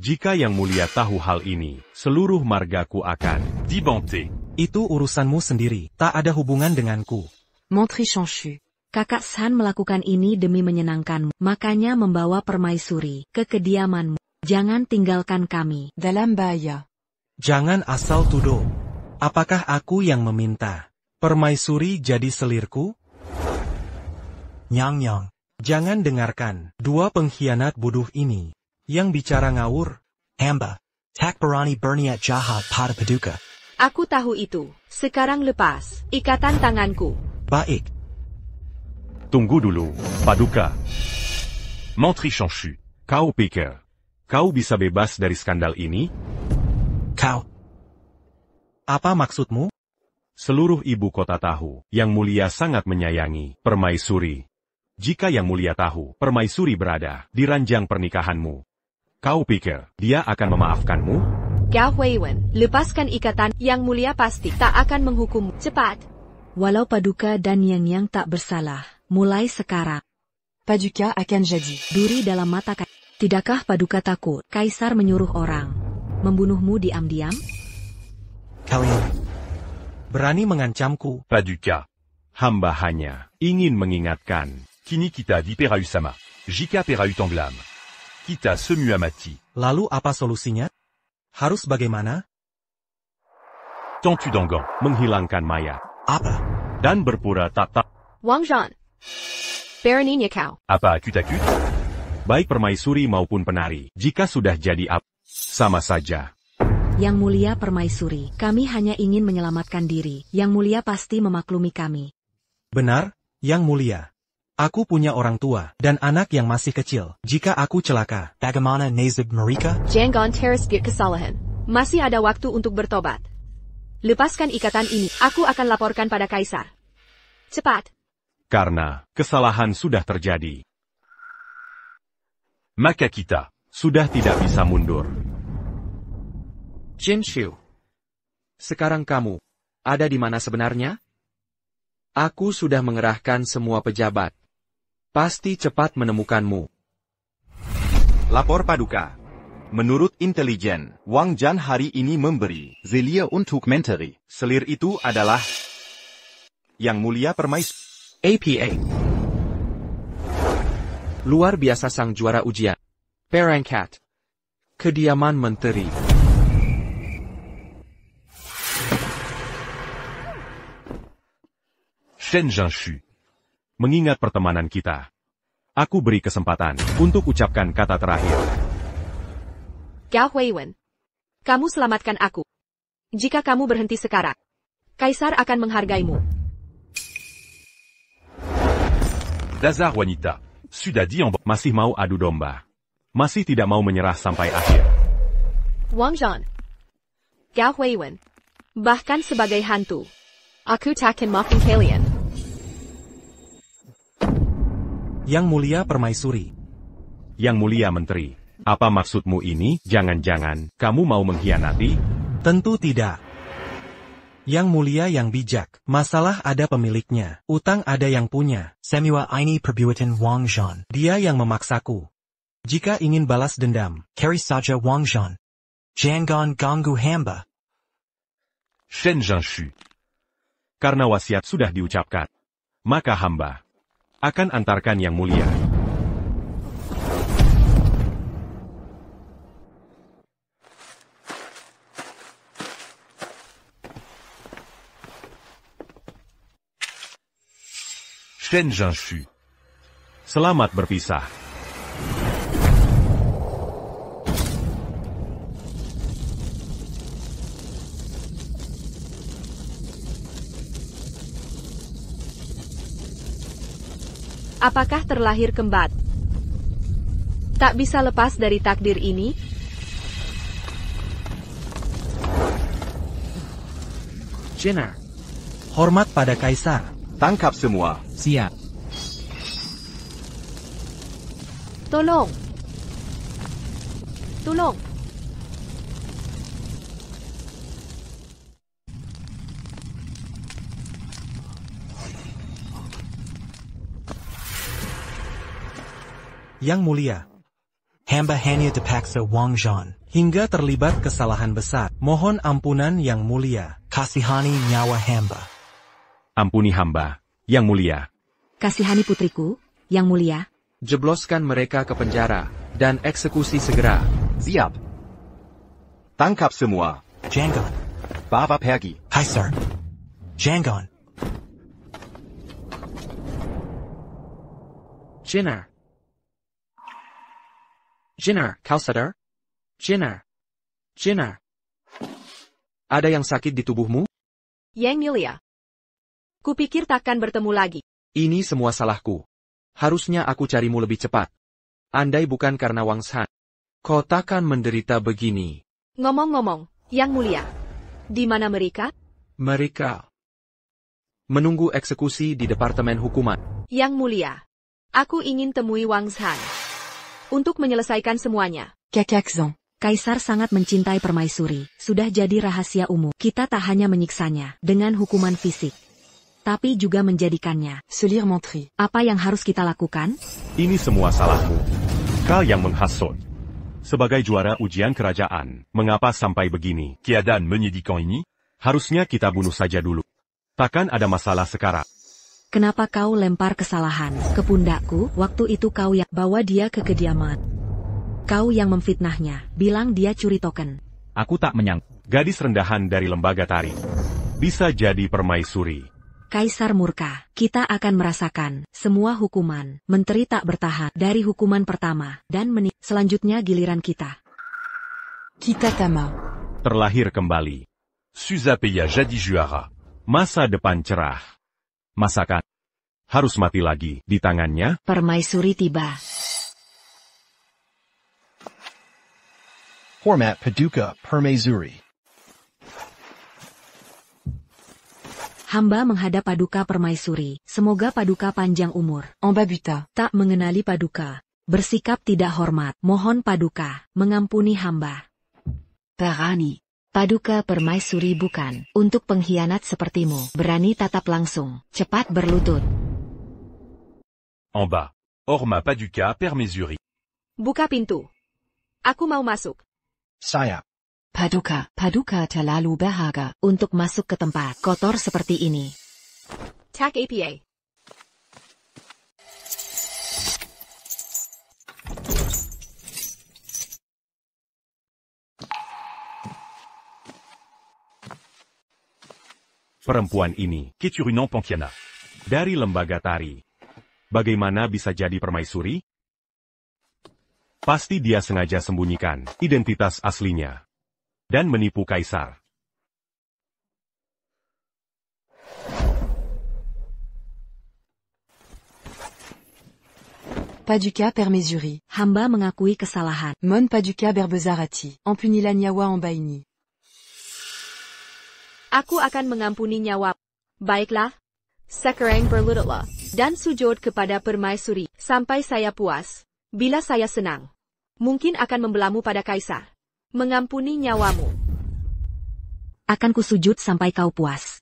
Speaker 7: Jika Yang Mulia tahu hal ini, seluruh margaku akan
Speaker 8: Dibante.
Speaker 12: Itu urusanmu sendiri, tak ada hubungan denganku.
Speaker 2: Menteri Chanshu.
Speaker 1: Kakak San melakukan ini demi menyenangkanmu, makanya membawa permaisuri ke kediamanmu. Jangan tinggalkan kami.
Speaker 2: Dalam bahaya.
Speaker 12: Jangan asal tuduh. Apakah aku yang meminta? Permaisuri jadi selirku?
Speaker 14: Nyang.
Speaker 12: Jangan dengarkan dua pengkhianat bodoh ini. Yang bicara ngawur.
Speaker 14: Hamba. Tak berani berniat jahat pada Paduka.
Speaker 5: Aku tahu itu. Sekarang lepas ikatan tanganku.
Speaker 12: Baik.
Speaker 7: Tunggu dulu, Paduka.
Speaker 8: Menteri Chanshu.
Speaker 7: Kau pikir kau bisa bebas dari skandal ini?
Speaker 14: Kau.
Speaker 12: Apa maksudmu?
Speaker 7: Seluruh ibu kota tahu, Yang Mulia sangat menyayangi permaisuri. Jika Yang Mulia tahu, permaisuri berada di ranjang pernikahanmu, kau pikir dia akan memaafkanmu?
Speaker 5: Gao Huiyuan, lepaskan ikatan. Yang Mulia pasti tak akan menghukummu. Cepat.
Speaker 1: Walau Paduka dan Yang tak bersalah, mulai sekarang.
Speaker 2: Paduka akan jadi
Speaker 1: duri dalam mata kaisar. Tidakkah Paduka takut kaisar menyuruh orang membunuhmu diam-diam?
Speaker 14: Kalian.
Speaker 12: Berani mengancamku.
Speaker 8: Paduka.
Speaker 7: Hamba hanya ingin mengingatkan.
Speaker 8: Kini kita di Perahu-sama. Jika Perahu tenggelam. Kita semua mati.
Speaker 12: Lalu apa solusinya? Harus bagaimana?
Speaker 8: Tentu Donggong, menghilangkan mayat.
Speaker 14: Apa?
Speaker 8: Dan berpura tak.
Speaker 5: Wang Zhan. Beraninya kau.
Speaker 8: Apa akut-akut? Baik permaisuri maupun penari, jika sudah jadi sama saja.
Speaker 1: Yang mulia permaisuri, kami hanya ingin menyelamatkan diri. Yang mulia pasti memaklumi kami.
Speaker 12: Benar, Yang Mulia. Aku punya orang tua dan anak yang masih kecil. Jika aku celaka,
Speaker 14: Bagaimana nasib mereka?
Speaker 5: Jangan terus-terus kesalahan. Masih ada waktu untuk bertobat. Lepaskan ikatan ini. Aku akan laporkan pada Kaisar. Cepat.
Speaker 7: Karena kesalahan sudah terjadi.
Speaker 8: Maka kita
Speaker 7: Sudah tidak bisa mundur.
Speaker 6: Jinshu. Sekarang kamu ada di mana sebenarnya? Aku sudah mengerahkan semua pejabat. Pasti cepat menemukanmu.
Speaker 9: Lapor Paduka. Menurut intelijen, Wang Zhan hari ini memberi Zelia untuk menteri. Selir itu adalah Yang Mulia Permaisuri.
Speaker 6: APA. Luar biasa sang juara ujian. Perangkat. Kediaman menteri.
Speaker 7: Shen Zhanshu. Mengingat pertemanan kita, aku beri kesempatan untuk ucapkan kata terakhir.
Speaker 5: Gao Huiwen. Kamu selamatkan aku. Jika kamu berhenti sekarang, Kaisar akan menghargaimu.
Speaker 8: Dasar wanita. Sudah diam.
Speaker 7: Masih mau adu domba. Masih tidak mau menyerah sampai akhir.
Speaker 5: Wang Zhan. Gao Huiwen. Bahkan sebagai hantu, aku takkan maafkan kalian.
Speaker 12: Yang Mulia Permaisuri.
Speaker 7: Yang Mulia Menteri. Apa maksudmu ini? Jangan-jangan kamu mau mengkhianati?
Speaker 12: Tentu tidak. Yang Mulia yang bijak. Masalah ada pemiliknya. Utang ada yang punya.
Speaker 14: Semua ini perbuatan Wang Zhan.
Speaker 12: Dia yang memaksaku. Jika ingin balas dendam,
Speaker 14: Cari saja Wang Zhan. Jangan ganggu hamba.
Speaker 7: Shen Zhanshu. Karena wasiat sudah diucapkan, maka hamba akan antarkan Yang Mulia.
Speaker 8: Shen Zhanshu.
Speaker 7: Selamat berpisah.
Speaker 5: Apakah terlahir kembali? Tak bisa lepas dari takdir ini?
Speaker 6: Jinar.
Speaker 12: Hormat pada Kaisar.
Speaker 9: Tangkap semua.
Speaker 3: Siap.
Speaker 5: Tolong. Tolong.
Speaker 12: Yang Mulia.
Speaker 14: Hamba hanya dipaksa Wang Zhan.
Speaker 12: Hingga terlibat kesalahan besar. Mohon ampunan Yang Mulia.
Speaker 14: Kasihani nyawa hamba.
Speaker 7: Ampuni hamba, Yang Mulia.
Speaker 1: Kasihani putriku, Yang Mulia.
Speaker 6: Jebloskan mereka ke penjara, dan eksekusi segera.
Speaker 9: Siap. Tangkap semua.
Speaker 14: Jangan.
Speaker 9: Bawa pergi.
Speaker 14: Kaisar. Jangan.
Speaker 6: Jinar. Jinar, kau sadar? Jinar. Jinar. Ada yang sakit di tubuhmu?
Speaker 5: Yang Mulia. Kupikir takkan bertemu lagi.
Speaker 6: Ini semua salahku. Harusnya aku carimu lebih cepat. Andai bukan karena Wang Zhan, kau takkan menderita begini.
Speaker 5: Ngomong-ngomong, Yang Mulia. Di mana mereka?
Speaker 6: Mereka menunggu eksekusi di Departemen Hukuman.
Speaker 5: Yang Mulia. Aku ingin temui Wang Zhan untuk menyelesaikan semuanya.
Speaker 2: Kakakzon.
Speaker 1: Kaisar sangat mencintai permaisuri. Sudah jadi rahasia umum. Kita tak hanya menyiksanya dengan hukuman fisik, tapi juga menjadikannya
Speaker 2: Selir menteri.
Speaker 1: Apa yang harus kita lakukan?
Speaker 7: Ini semua salahmu. Kau yang menghasut. Sebagai juara ujian kerajaan, mengapa sampai begini?
Speaker 8: Keadaan menyedihkan ini?
Speaker 7: Harusnya kita bunuh saja dulu. Takkan ada masalah sekarang.
Speaker 1: Kenapa kau lempar kesalahan ke pundakku? Waktu itu kau yang bawa dia ke kediaman. Kau yang memfitnahnya, bilang dia curi token.
Speaker 3: Aku tak menyangka.
Speaker 7: gadis rendahan dari lembaga tari. Bisa jadi permaisuri.
Speaker 1: Kaisar murka. Kita akan merasakan semua hukuman. Menteri tak bertahan dari hukuman pertama dan selanjutnya giliran kita.
Speaker 2: Kitatama.
Speaker 7: Terlahir kembali.
Speaker 8: Suzapeya jadi juara.
Speaker 7: Masa depan cerah. Masakan. Harus mati lagi di tangannya.
Speaker 1: Permaisuri tiba.
Speaker 4: Hormat Paduka Permaisuri.
Speaker 1: Hamba menghadap Paduka Permaisuri. Semoga Paduka panjang umur.
Speaker 2: Ambabuta.
Speaker 1: Tak mengenali Paduka. Bersikap tidak hormat. Mohon Paduka mengampuni hamba.
Speaker 2: Parani.
Speaker 1: Paduka Permaisuri bukan untuk pengkhianat sepertimu. Berani tatap langsung. Cepat berlutut.
Speaker 8: En bas. Hormat Paduka Permaisuri.
Speaker 5: Buka pintu. Aku mau masuk.
Speaker 4: Sayap.
Speaker 2: Paduka terlalu berharga.
Speaker 1: Untuk masuk ke tempat kotor seperti ini.
Speaker 5: Tak apa.
Speaker 7: Perempuan ini,
Speaker 8: Keturunan Pontiana.
Speaker 7: dari lembaga tari. Bagaimana bisa jadi permaisuri? Pasti dia sengaja sembunyikan identitas aslinya. Dan menipu kaisar.
Speaker 2: Paduka Permaisuri.
Speaker 1: Hamba mengakui kesalahan.
Speaker 2: Mon Paduka Berbezarati. Ampunilah nyawa Ambaini.
Speaker 5: Aku akan mengampuni nyawa. Baiklah. Sekarang berlututlah. Dan sujud kepada permaisuri. Sampai saya puas. Bila saya senang. Mungkin akan membelamu pada kaisar. Mengampuni nyawamu.
Speaker 1: Akan kusujud sampai kau puas.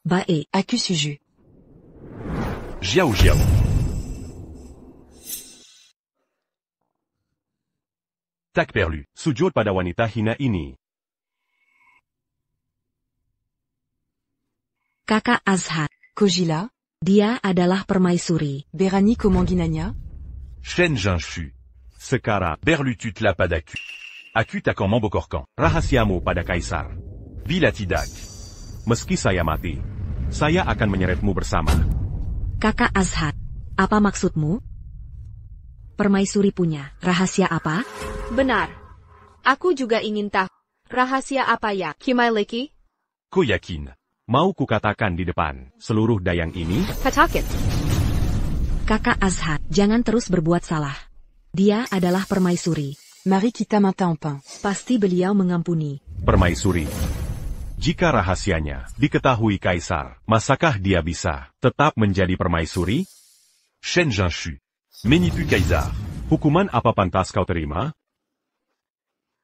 Speaker 1: Baik.
Speaker 2: Aku sujud.
Speaker 8: Jiao Jiao.
Speaker 7: Tak perlu. Sujud pada wanita hina ini.
Speaker 1: Kakak Azhat.
Speaker 2: Kojila.
Speaker 1: Dia adalah permaisuri.
Speaker 2: Berani Komanginanya.
Speaker 8: Shen Jinshu.
Speaker 7: Sekarang,
Speaker 8: Berlutut la padaku. Aku takon Mambokorkan.
Speaker 7: rahasiamu pada kaisar.
Speaker 8: Bila tidak.
Speaker 7: Meski saya mati, saya akan menyeretmu bersama.
Speaker 1: Kakak Azhat. Apa maksudmu? Permaisuri punya rahasia apa?
Speaker 5: Benar. Aku juga ingin tahu. Rahasia apa ya, Kimailiki?
Speaker 8: Ko yakin.
Speaker 7: Mau kukatakan di depan seluruh dayang ini?
Speaker 5: Katakan.
Speaker 1: Kakak Azhat, jangan terus berbuat salah. Dia adalah permaisuri.
Speaker 2: Mari kita mata en pain.
Speaker 1: Pasti beliau mengampuni.
Speaker 7: Permaisuri. Jika rahasianya diketahui kaisar, masakah dia bisa tetap menjadi permaisuri?
Speaker 8: Shen Jinshu. Menipu Kaisar.
Speaker 7: Hukuman apa pantas kau terima?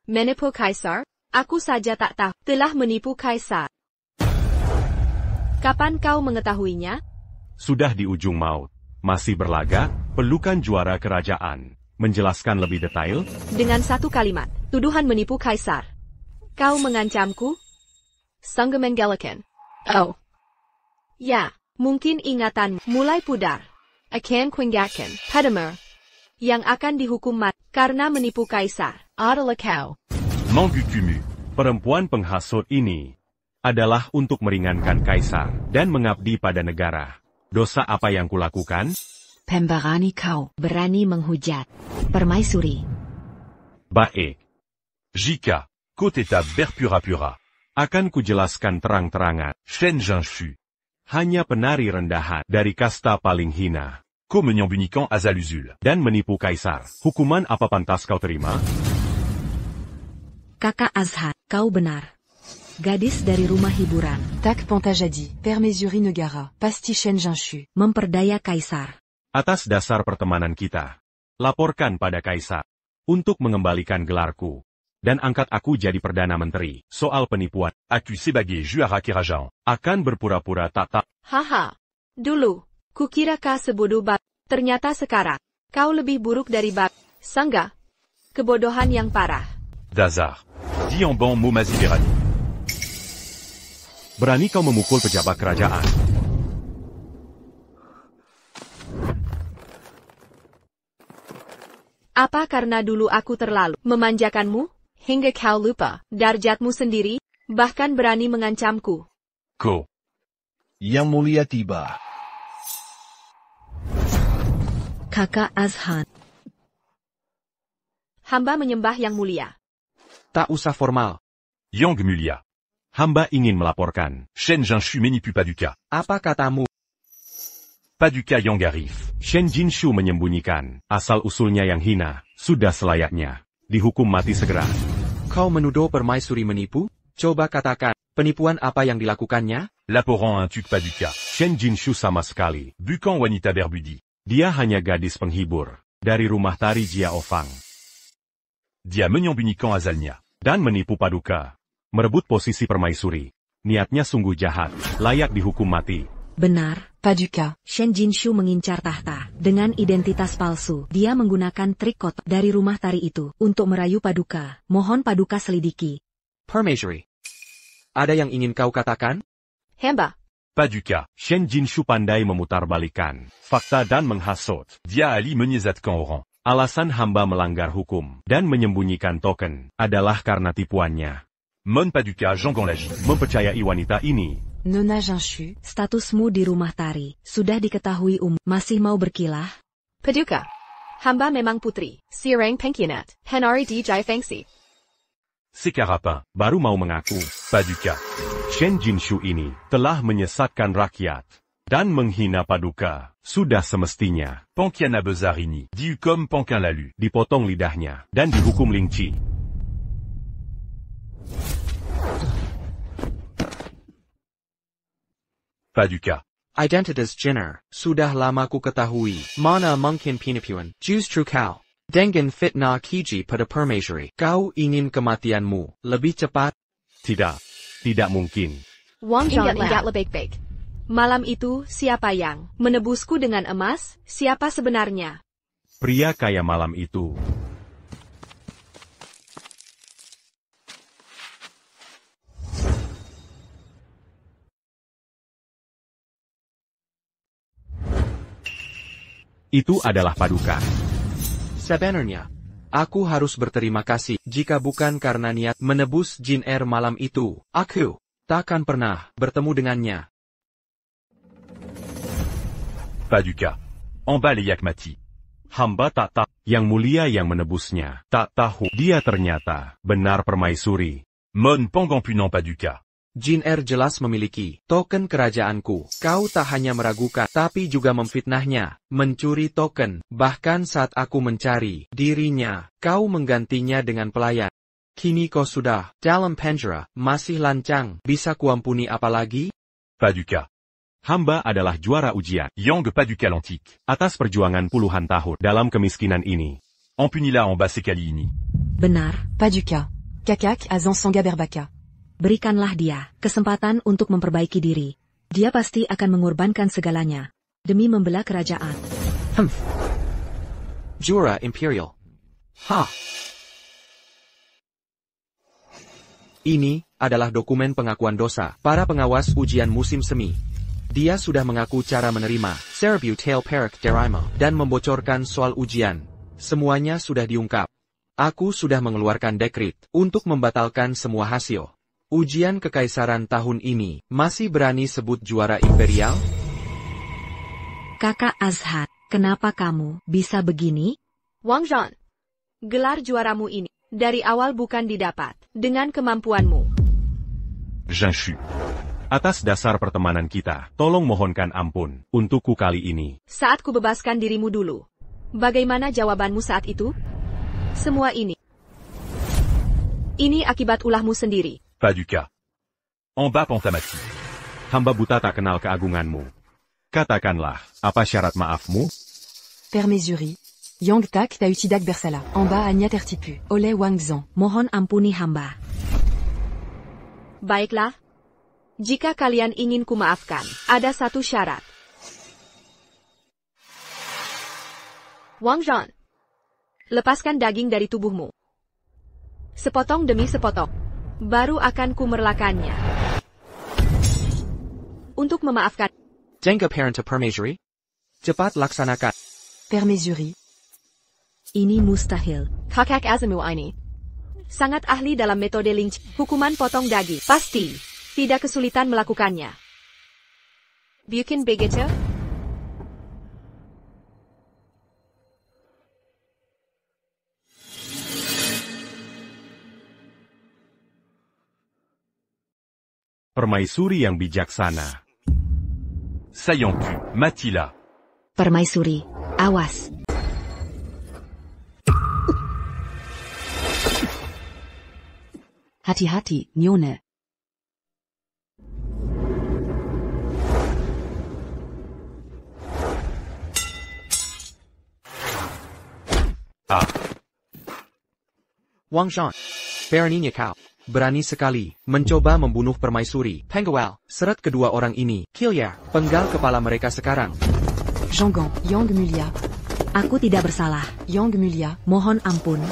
Speaker 5: Menipu kaisar? Aku saja tak tahu. Telah menipu kaisar. Kapan kau mengetahuinya?
Speaker 7: Sudah di ujung maut. Masih berlaga, pelukan juara kerajaan. Menjelaskan lebih detail?
Speaker 5: Dengan satu kalimat, tuduhan menipu kaisar. Kau mengancamku? Sangga menggalakan. Oh. Ya, mungkin ingatan mulai pudar. Akan kuinggatkan, Padamer. Yang akan dihukum mati karena menipu kaisar adalah kau.
Speaker 8: Mangukumu.
Speaker 7: Perempuan penghasut ini adalah untuk meringankan kaisar dan mengabdi pada negara. Dosa apa yang kulakukan?
Speaker 2: Pemberani kau.
Speaker 1: Berani menghujat. Permaisuri.
Speaker 7: Baik.
Speaker 8: Jika. Koteta berpura-pura.
Speaker 7: Akan kujelaskan terang-terangan.
Speaker 8: Shen Jinshu.
Speaker 7: Hanya penari rendahan dari kasta paling hina.
Speaker 8: Ko menyembunyikan Azaluzul.
Speaker 7: Dan menipu kaisar. Hukuman apa pantas kau terima?
Speaker 1: Kakak Azhat, kau benar. Gadis dari rumah hiburan.
Speaker 2: Tak Pantajadi. Permaisuri Negara. Pasti Shen Jinshu.
Speaker 1: Memperdaya kaisar.
Speaker 7: Atas dasar pertemanan kita, laporkan pada kaisar untuk mengembalikan gelarku dan angkat aku jadi perdana menteri. Soal penipuan,
Speaker 8: Aku sebagai juara kerajaan.
Speaker 7: akan berpura-pura tak.
Speaker 5: Haha. Dulu, kukira kau sebodoh bab. Ternyata sekarang, kau lebih buruk dari bab. Sangga. Kebodohan yang parah.
Speaker 8: Dazar. Diamban Momazi Berani.
Speaker 7: Berani kau memukul pejabat kerajaan.
Speaker 5: Apa karena dulu aku terlalu memanjakanmu, hingga kau lupa darjatmu sendiri, bahkan berani mengancamku?
Speaker 8: Ko.
Speaker 4: Yang Mulia tiba.
Speaker 1: Kakak Azhan.
Speaker 5: Hamba menyembah Yang Mulia.
Speaker 6: Tak usah formal.
Speaker 7: Yang Mulia. Hamba ingin melaporkan.
Speaker 8: Shen Jinshu menipu Paduka.
Speaker 6: Apa katamu?
Speaker 8: Paduka Yang Garif.
Speaker 7: Shen Jinshu menyembunyikan. Asal-usulnya yang hina. Sudah selayaknya. Dihukum mati segera.
Speaker 6: Kau menuduh permaisuri menipu? Coba katakan, penipuan apa yang dilakukannya?
Speaker 8: Laporan un tuc Paduka.
Speaker 7: Shen Jinshu sama sekali.
Speaker 8: Bukan wanita berbudi.
Speaker 7: Dia hanya gadis penghibur. Dari rumah tari Jia Ofang.
Speaker 8: Dia menyembunyikan asalnya.
Speaker 7: Dan menipu Paduka. Merebut posisi permaisuri. Niatnya sungguh jahat. Layak dihukum mati.
Speaker 1: Benar.
Speaker 2: Paduka.
Speaker 1: Shen Jinshu mengincar tahta. Dengan identitas palsu, dia menggunakan trik kotak dari rumah tari itu untuk merayu Paduka. Mohon Paduka selidiki.
Speaker 6: Permaisuri. Ada yang ingin kau katakan?
Speaker 5: Hamba.
Speaker 8: Paduka.
Speaker 7: Shen Jinshu pandai memutarbalikan fakta dan menghasut.
Speaker 8: Dia Ali menyesatkan orang.
Speaker 7: Alasan hamba melanggar hukum dan menyembunyikan token adalah karena tipuannya.
Speaker 8: Mon Paduka Jean Lagi.
Speaker 7: Mempercayai wanita ini.
Speaker 2: Nona Jinshu.
Speaker 1: Statusmu di rumah tari sudah diketahui masih mau berkilah?
Speaker 5: Paduka. Hamba memang putri. Sirang Pengkhianat. Henari di Jai Fengsi.
Speaker 7: Sekarang baru mau mengaku.
Speaker 8: Paduka.
Speaker 7: Shen Jinshu ini telah menyesatkan rakyat dan menghina Paduka. Sudah semestinya
Speaker 8: Pengkhianat besar ini dihukum Pengkhian lalu.
Speaker 7: Dipotong lidahnya dan dihukum lingci.
Speaker 8: Paduka.
Speaker 6: Identitas Jenner, sudah lama ku ketahui. Mana mungkin penipuan, justru kau. Dengan fitnah keji pada permaisuri. Kau ingin kematianmu lebih cepat?
Speaker 7: Tidak. Tidak mungkin.
Speaker 5: Wang Zhan ingatlah baik-baik. Malam itu, siapa yang menebusku dengan emas? Siapa sebenarnya?
Speaker 7: Pria kaya malam itu. Itu adalah Paduka.
Speaker 6: Sebenarnya, aku harus berterima kasih. Jika bukan karena niat menebus Jin Er malam itu, aku takkan pernah bertemu dengannya.
Speaker 8: Paduka. Amba Leyak mati.
Speaker 7: Hamba tak tahu. Yang Mulia yang menebusnya. Tak tahu. Dia ternyata benar permaisuri.
Speaker 8: Mon Penggang Punang Paduka.
Speaker 6: Jin Er jelas memiliki token kerajaanku. Kau tak hanya meragukan, tapi juga memfitnahnya, mencuri token. Bahkan saat aku mencari dirinya, kau menggantinya dengan pelayan. Kini kau sudah dalam penjara, masih lancang. Bisa kuampuni apa lagi?
Speaker 8: Paduka.
Speaker 7: Hamba adalah juara ujian.
Speaker 8: Yang Paduka l'Antique.
Speaker 7: Atas perjuangan puluhan tahun dalam kemiskinan ini.
Speaker 8: Empunila en bas sekali ini.
Speaker 1: Benar.
Speaker 2: Paduka. Kakak Azan Sangha Berbaka.
Speaker 1: Berikanlah dia kesempatan untuk memperbaiki diri. Dia pasti akan mengorbankan segalanya demi membela kerajaan.
Speaker 6: Jura Imperial. Ini adalah dokumen pengakuan dosa para pengawas ujian musim semi. Dia sudah mengaku cara menerima Cerebute Tail Perak Deraima dan membocorkan soal ujian. Semuanya sudah diungkap. Aku sudah mengeluarkan dekret untuk membatalkan semua hasil. Ujian kekaisaran tahun ini, masih berani sebut juara imperial?
Speaker 1: Kakak Azhan, kenapa kamu bisa begini?
Speaker 5: Wang Zhan, gelar juaramu ini, dari awal bukan didapat, dengan kemampuanmu.
Speaker 7: Jinshu. Atas dasar pertemanan kita, tolong mohonkan ampun, untukku kali ini.
Speaker 5: Saat ku bebaskan dirimu dulu. Bagaimana jawabanmu saat itu? Semua ini akibat ulahmu sendiri.
Speaker 8: Paduka. En bas Pentamati.
Speaker 7: Hamba buta tak kenal keagunganmu. Katakanlah, apa syarat maafmu?
Speaker 2: Permaisuri. Yang Tak Ta Utidak Bersala. En bas Anya Tertipu. Oleh Wang Zhan.
Speaker 1: Mohon ampuni hamba.
Speaker 5: Baiklah. Jika kalian ingin ku maafkan, ada satu syarat. Wang Zhan. Lepaskan daging dari tubuhmu. Sepotong demi sepotong. Baru akan ku merlakannya. Untuk memaafkan.
Speaker 6: Jangka Parenta Permaisuri. Cepat laksanakan.
Speaker 2: Permaisuri.
Speaker 1: Ini mustahil.
Speaker 5: Kakak Azamu ini sangat ahli dalam metode lynch, hukuman potong daging. Pasti tidak kesulitan melakukannya. Bukan begitu?
Speaker 7: Permaisuri yang bijaksana.
Speaker 8: Saillant-tu, Matila.
Speaker 1: Permaisuri, awas.
Speaker 2: Hati-hati, Nyone.
Speaker 8: Ah.
Speaker 6: Wang Zhan, beraninya kau. Berani sekali, mencoba membunuh permaisuri. Pengawal, seret kedua orang ini. Kilya, penggal kepala mereka sekarang.
Speaker 2: Zhonggang, Yang Mulia.
Speaker 1: Aku tidak bersalah.
Speaker 2: Yang Mulia.
Speaker 1: Mohon ampun.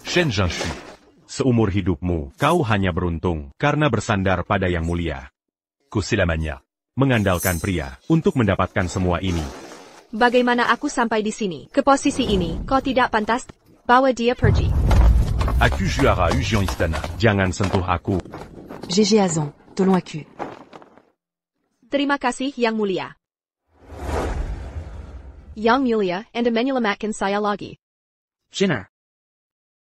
Speaker 8: Shen Zhanshu.
Speaker 7: Seumur hidupmu, kau hanya beruntung, karena bersandar pada yang mulia.
Speaker 8: Koselamania.
Speaker 7: Mengandalkan pria, untuk mendapatkan semua ini.
Speaker 5: Bagaimana aku sampai di sini? Ke posisi ini, kau tidak pantas. Bawa dia pergi.
Speaker 8: Aku Juara Ujian Istana.
Speaker 7: Jangan sentuh aku.
Speaker 2: GG Azon, Tolong aku.
Speaker 5: Terima kasih, Yang Mulia. Yang Mulia, and menyelamatkan saya lagi.
Speaker 6: Jinner.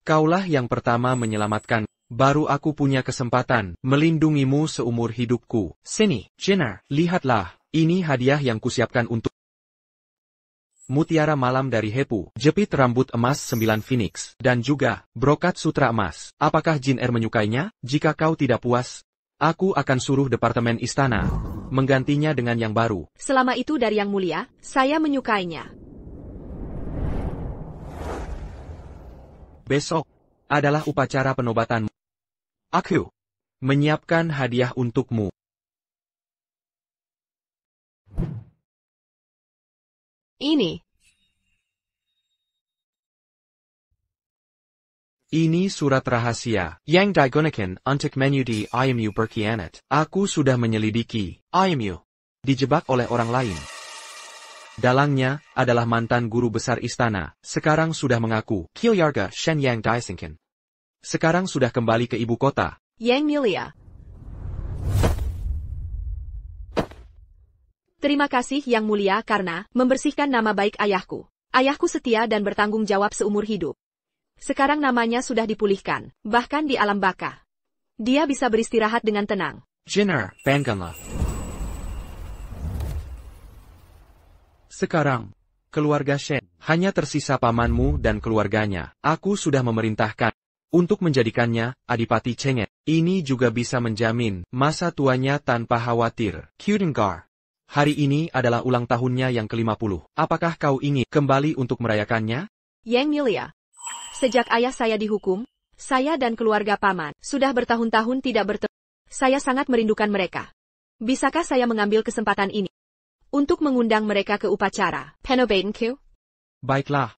Speaker 6: Kaulah yang pertama menyelamatkan. Baru aku punya kesempatan melindungimu seumur hidupku. Sini, Jinner, lihatlah. Ini hadiah yang kusiapkan untuk mutiara malam dari Hepu, jepit rambut emas 9 Phoenix, dan juga brokat sutra emas. Apakah Jin menyukainya? Jika kau tidak puas, aku akan suruh departemen istana menggantinya dengan yang baru.
Speaker 5: Selama itu dari Yang Mulia, saya menyukainya.
Speaker 6: Besok adalah upacara penobatanmu. Aku menyiapkan hadiah untukmu. Ini surat rahasia. Yang digunakan untuk menyudi IMU berkhianat. Aku sudah menyelidiki. IMU dijebak oleh orang lain. Dalangnya adalah mantan guru besar istana. Sekarang sudah mengaku. Kilyarga Shen Yang Daisingkan. Sekarang sudah kembali ke ibu kota.
Speaker 5: Yang Mulia. Terima kasih Yang Mulia karena membersihkan nama baik ayahku. Ayahku setia dan bertanggung jawab seumur hidup. Sekarang namanya sudah dipulihkan, bahkan di alam baka. Dia bisa beristirahat dengan tenang.
Speaker 6: Jinner, bangganlah. Sekarang, keluarga Shen, hanya tersisa pamanmu dan keluarganya. Aku sudah memerintahkan untuk menjadikannya Adipati Cheng'e. Ini juga bisa menjamin masa tuanya tanpa khawatir. Kudengar. Hari ini adalah ulang tahunnya yang ke-50. Apakah kau ingin kembali untuk merayakannya?
Speaker 5: Yang Mulia. Sejak ayah saya dihukum, saya dan keluarga paman sudah bertahun-tahun tidak bertemu. Saya sangat merindukan mereka. Bisakah saya mengambil kesempatan ini untuk mengundang mereka ke upacara penobatanku?
Speaker 6: Baiklah.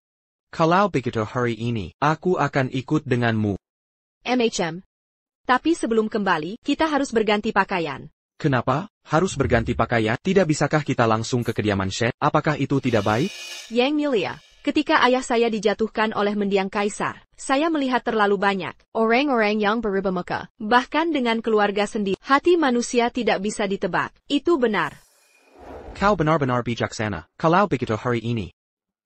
Speaker 6: Kalau begitu hari ini, aku akan ikut denganmu.
Speaker 5: MHM. Tapi sebelum kembali, kita harus berganti pakaian.
Speaker 6: Kenapa? Harus berganti pakaian? Tidak bisakah kita langsung ke kediaman Shen? Apakah itu tidak baik?
Speaker 5: Yang Mulia, ketika ayah saya dijatuhkan oleh mendiang kaisar, saya melihat terlalu banyak orang-orang yang berubah muka. Bahkan dengan keluarga sendiri, hati manusia tidak bisa ditebak. Itu benar.
Speaker 6: Kau benar-benar bijaksana. Kalau begitu hari ini,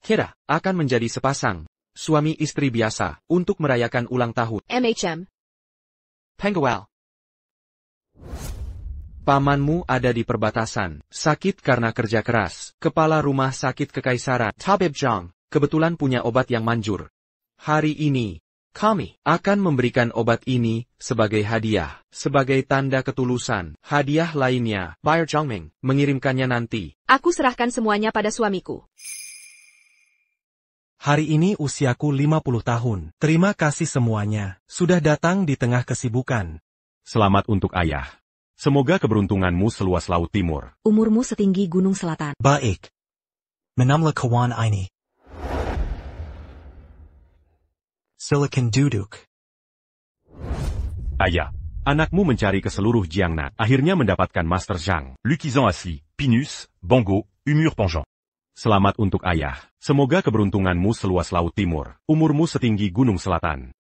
Speaker 6: kita akan menjadi sepasang suami istri biasa untuk merayakan ulang tahun.
Speaker 5: MHM.
Speaker 6: Pengawal. Pamanmu ada di perbatasan, sakit karena kerja keras. Kepala rumah sakit kekaisaran, Tabib Zhang, kebetulan punya obat yang manjur. Hari ini, kami akan memberikan obat ini sebagai hadiah, sebagai tanda ketulusan. Hadiah lainnya, Bayer Zhangming, mengirimkannya nanti.
Speaker 5: Aku serahkan semuanya pada suamiku.
Speaker 12: Hari ini usiaku 50 tahun. Terima kasih semuanya. Sudah datang di tengah kesibukan.
Speaker 7: Selamat untuk ayah. Semoga keberuntunganmu seluas laut timur.
Speaker 1: Umurmu setinggi gunung selatan.
Speaker 14: Baik. Menamla kawan ini. Silicon duduk.
Speaker 7: Ayah, anakmu mencari ke seluruh Jiangnan, akhirnya mendapatkan Master Zhang.
Speaker 8: Lukisan assis, Pinus, Bango, Humur Penchant.
Speaker 7: Selamat untuk ayah. Semoga keberuntunganmu seluas laut timur, umurmu setinggi gunung selatan.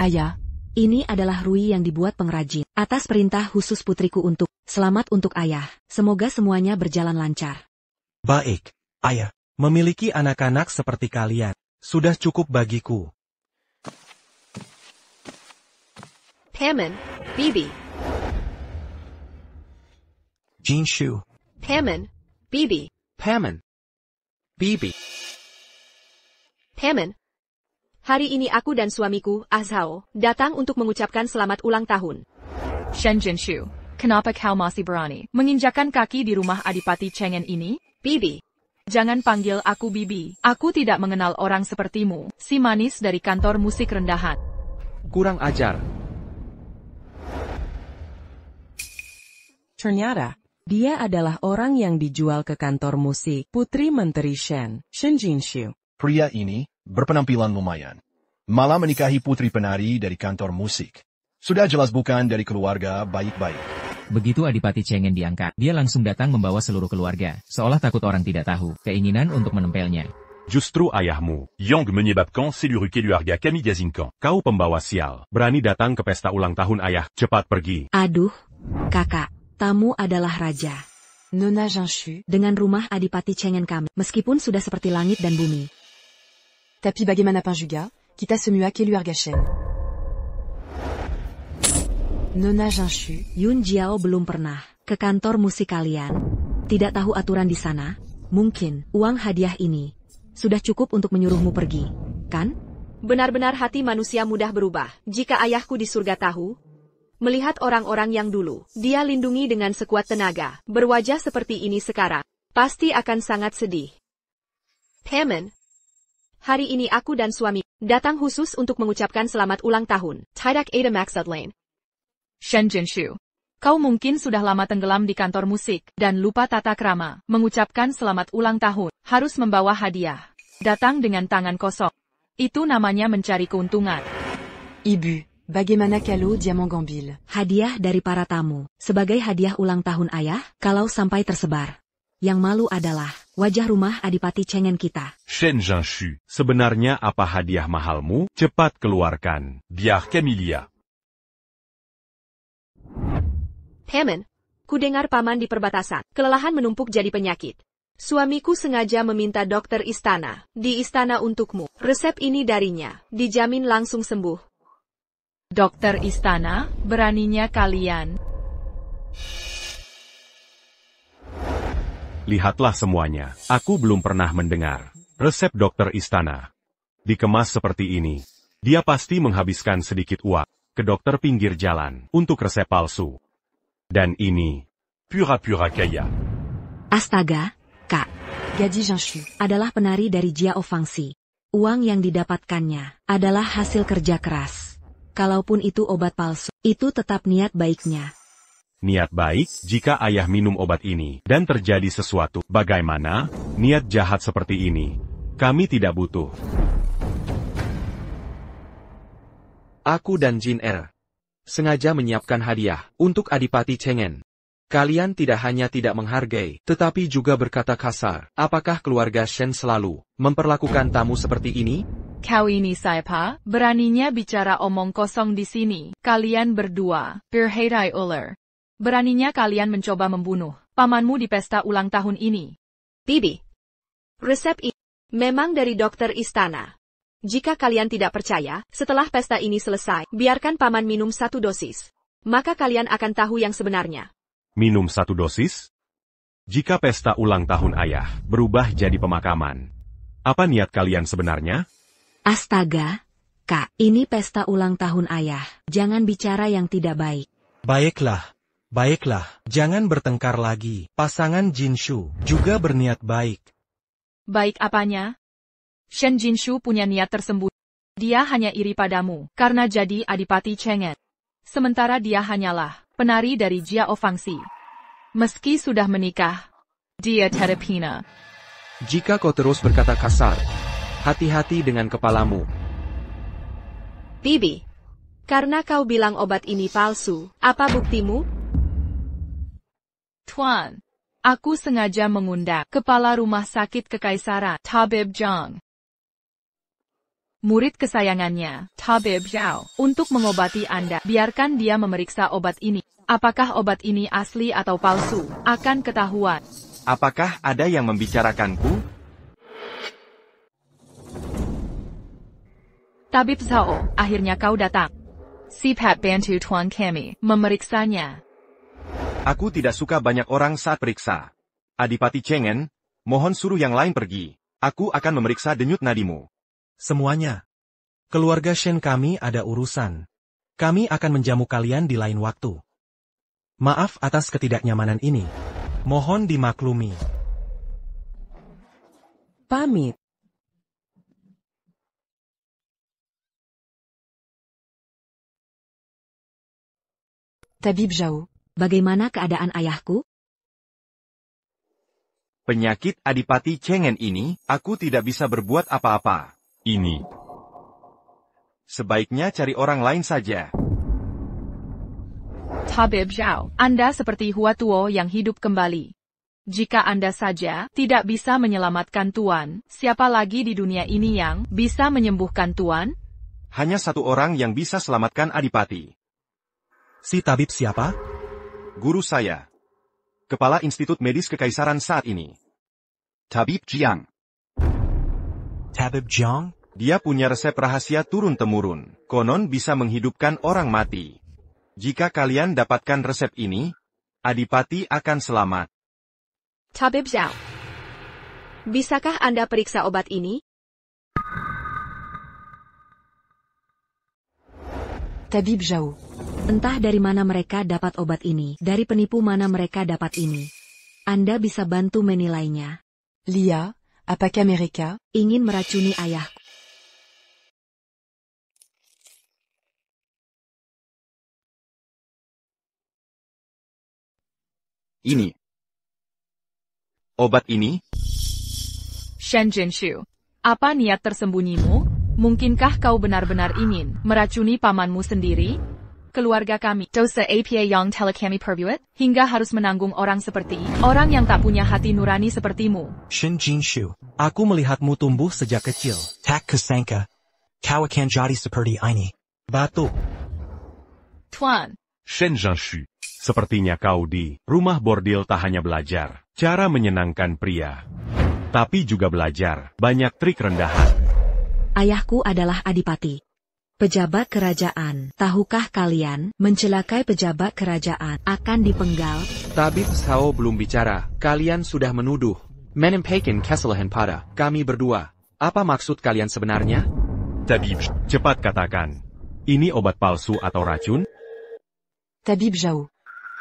Speaker 1: Ayah, ini adalah rui yang dibuat pengrajin. Atas perintah khusus putriku untuk selamat untuk ayah. Semoga semuanya berjalan lancar.
Speaker 12: Baik, ayah. Memiliki anak-anak seperti kalian sudah cukup bagiku.
Speaker 5: Paman, Bibi.
Speaker 14: Jinshu.
Speaker 5: Paman, Bibi.
Speaker 6: Paman. Bibi.
Speaker 5: Paman. Hari ini aku dan suamiku, Azhao, datang untuk mengucapkan selamat ulang tahun.
Speaker 11: Shen Jinshu, kenapa kau masih berani menginjakan kaki di rumah Adipati Chengen ini?
Speaker 5: Bibi.
Speaker 11: Jangan panggil aku Bibi. Aku tidak mengenal orang sepertimu, si manis dari kantor musik rendahan.
Speaker 6: Kurang ajar.
Speaker 13: Ternyata, dia adalah orang yang dijual ke kantor musik Putri Menteri Shen Jinshu.
Speaker 4: Pria ini berpenampilan lumayan. Malah menikahi putri penari dari kantor musik. Sudah jelas bukan dari keluarga baik-baik.
Speaker 3: Begitu Adipati Chengen diangkat, dia langsung datang membawa seluruh keluarga, seolah takut orang tidak tahu, keinginan untuk menempelnya.
Speaker 7: Justru ayahmu,
Speaker 8: Yang menyebabkan seluruh keluarga kami diizinkan.
Speaker 7: Kau pembawa sial, berani datang ke pesta ulang tahun ayah, cepat pergi.
Speaker 1: Aduh, kakak, tamu adalah raja.
Speaker 2: Nona Jinshu.
Speaker 1: Dengan rumah Adipati Chengen kami, meskipun sudah seperti langit dan bumi.
Speaker 2: Tapi bagaimana Panjuga, kita semua keluarga Shen. Nona Jinshu.
Speaker 1: Yun Jiao belum pernah ke kantor musik kalian. Tidak tahu aturan di sana. Mungkin uang hadiah ini sudah cukup untuk menyuruhmu pergi, kan?
Speaker 5: Benar-benar hati manusia mudah berubah. Jika ayahku di surga tahu, melihat orang-orang yang dulu dia lindungi dengan sekuat tenaga, berwajah seperti ini sekarang, pasti akan sangat sedih. Paman, hari ini aku dan suami datang khusus untuk mengucapkan selamat ulang tahun. Tidak ada maksud lain.
Speaker 11: Shen Jinshu, kau mungkin sudah lama tenggelam di kantor musik dan lupa tata krama. Mengucapkan selamat ulang tahun harus membawa hadiah. Datang dengan tangan kosong. Itu namanya mencari keuntungan.
Speaker 2: Ibu, bagaimana kalau diamant gambil?
Speaker 1: Hadiah dari para tamu. Sebagai hadiah ulang tahun ayah, kalau sampai tersebar. Yang malu adalah wajah rumah Adipati Chengen kita.
Speaker 7: Shen Jinshu, sebenarnya apa hadiah mahalmu? Cepat keluarkan.
Speaker 8: Biar Camelia.
Speaker 5: Paman, ku dengar paman di perbatasan, kelelahan menumpuk jadi penyakit. Suamiku sengaja meminta dokter istana, di istana untukmu. Resep ini darinya, dijamin langsung sembuh.
Speaker 11: Dokter istana, beraninya kalian.
Speaker 7: Lihatlah semuanya, aku belum pernah mendengar resep dokter istana. Dikemas seperti ini, dia pasti menghabiskan sedikit uang ke dokter pinggir jalan untuk resep palsu. Dan ini,
Speaker 8: Pura-pura kaya.
Speaker 1: Astaga, Kak.
Speaker 2: Gadi Jinshu.
Speaker 1: Adalah penari dari Jiao Fangxi. Uang yang didapatkannya adalah hasil kerja keras. Kalaupun itu obat palsu, itu tetap niat baiknya.
Speaker 7: niat baik, jika ayah minum obat ini dan terjadi sesuatu, bagaimana? Niat jahat seperti ini, kami tidak butuh.
Speaker 6: Aku dan Jin sengaja menyiapkan hadiah untuk Adipati Chengen. Kalian tidak hanya tidak menghargai, tetapi juga berkata kasar. Apakah keluarga Shen selalu memperlakukan tamu seperti ini?
Speaker 11: Kau ini siapa? Beraninya bicara omong kosong di sini. Kalian berdua, berhadai ular. Beraninya kalian mencoba membunuh pamanmu di pesta ulang tahun ini.
Speaker 5: Bibi, resep ini memang dari dokter istana. Jika kalian tidak percaya, setelah pesta ini selesai, biarkan paman minum 1 dosis. Maka kalian akan tahu yang sebenarnya.
Speaker 7: Minum 1 dosis? Jika pesta ulang tahun ayah berubah jadi pemakaman, apa niat kalian sebenarnya?
Speaker 1: Astaga, Kak, ini pesta ulang tahun ayah. Jangan bicara yang tidak baik.
Speaker 12: Baiklah, baiklah, jangan bertengkar lagi. Pasangan Jinshu juga berniat baik.
Speaker 11: Baik apanya? Shen Jinshu punya niat tersembunyi. Dia hanya iri padamu, karena jadi Adipati Chengen. Sementara dia hanyalah penari dari Jiao Fangxi. Meski sudah menikah, dia tidak hina.
Speaker 6: Jika kau terus berkata kasar, hati-hati dengan kepalamu.
Speaker 5: Bibi, karena kau bilang obat ini palsu, apa buktimu?
Speaker 11: Tuan, Aku sengaja mengundang Kepala Rumah Sakit Kekaisaran, Tabib Zhang, murid kesayangannya, Tabib Zhao, untuk mengobati Anda. Biarkan dia memeriksa obat ini. Apakah obat ini asli atau palsu, akan ketahuan.
Speaker 9: Apakah ada yang membicarakanku?
Speaker 11: Tabib Zhao, akhirnya kau datang. Sipat bantu Tuan kami memeriksanya.
Speaker 9: Aku tidak suka banyak orang saat periksa. Adipati Chengen, mohon suruh yang lain pergi. Aku akan memeriksa denyut nadimu.
Speaker 12: Semuanya. Keluarga Shen kami ada urusan. Kami akan menjamu kalian di lain waktu. Maaf atas ketidaknyamanan ini. Mohon dimaklumi.
Speaker 13: Pamit.
Speaker 2: Tabib Zhao.
Speaker 1: Bagaimana keadaan ayahku?
Speaker 9: Penyakit Adipati Chengen ini, aku tidak bisa berbuat apa-apa.
Speaker 7: Ini.
Speaker 9: Sebaiknya cari orang lain saja.
Speaker 11: Tabib Zhao, Anda seperti Hua Tuo yang hidup kembali. Jika Anda saja tidak bisa menyelamatkan Tuan, siapa lagi di dunia ini yang bisa menyembuhkan Tuan?
Speaker 9: Hanya satu orang yang bisa selamatkan Adipati.
Speaker 12: Si tabib siapa?
Speaker 9: Guru saya. Kepala Institut Medis Kekaisaran saat ini. Tabib Jiang.
Speaker 14: Tabib Jiang?
Speaker 9: Dia punya resep rahasia turun-temurun. Konon bisa menghidupkan orang mati. Jika kalian dapatkan resep ini, Adipati akan selamat.
Speaker 5: Tabib Zhao, bisakah Anda periksa obat ini?
Speaker 2: Tabib Zhao.
Speaker 1: Entah dari mana mereka dapat obat ini, dari penipu mana mereka dapat ini. Anda bisa bantu menilainya.
Speaker 2: Lia, apakah mereka
Speaker 1: ingin meracuni ayahku?
Speaker 9: Ini. Obat ini?
Speaker 11: Shen Jinshu, apa niat tersembunyimu? Mungkinkah kau benar-benar ingin meracuni pamanmu sendiri? Keluarga kami, dosa apa yang telah kami perbuat, hingga harus menanggung orang seperti orang yang tak punya hati nurani sepertimu.
Speaker 14: Shen Jinshu.
Speaker 12: Aku melihatmu tumbuh sejak kecil.
Speaker 14: Tak kusangka. Kau akan jadi seperti ini.
Speaker 12: Batu.
Speaker 11: Tuan.
Speaker 7: Shen Jinshu. Sepertinya kau di rumah bordil tak hanya belajar cara menyenangkan pria, tapi juga belajar banyak trik rendahan.
Speaker 1: Ayahku adalah Adipati. Pejabat kerajaan, tahukah kalian, mencelakai pejabat kerajaan akan dipenggal?
Speaker 6: Tabib Zhao belum bicara, kalian sudah menuduh. Menyampaikan kesalahan pada kami berdua. Apa maksud kalian sebenarnya?
Speaker 7: Tabib, cepat katakan. Ini obat palsu atau racun?
Speaker 2: Tabib Zhao.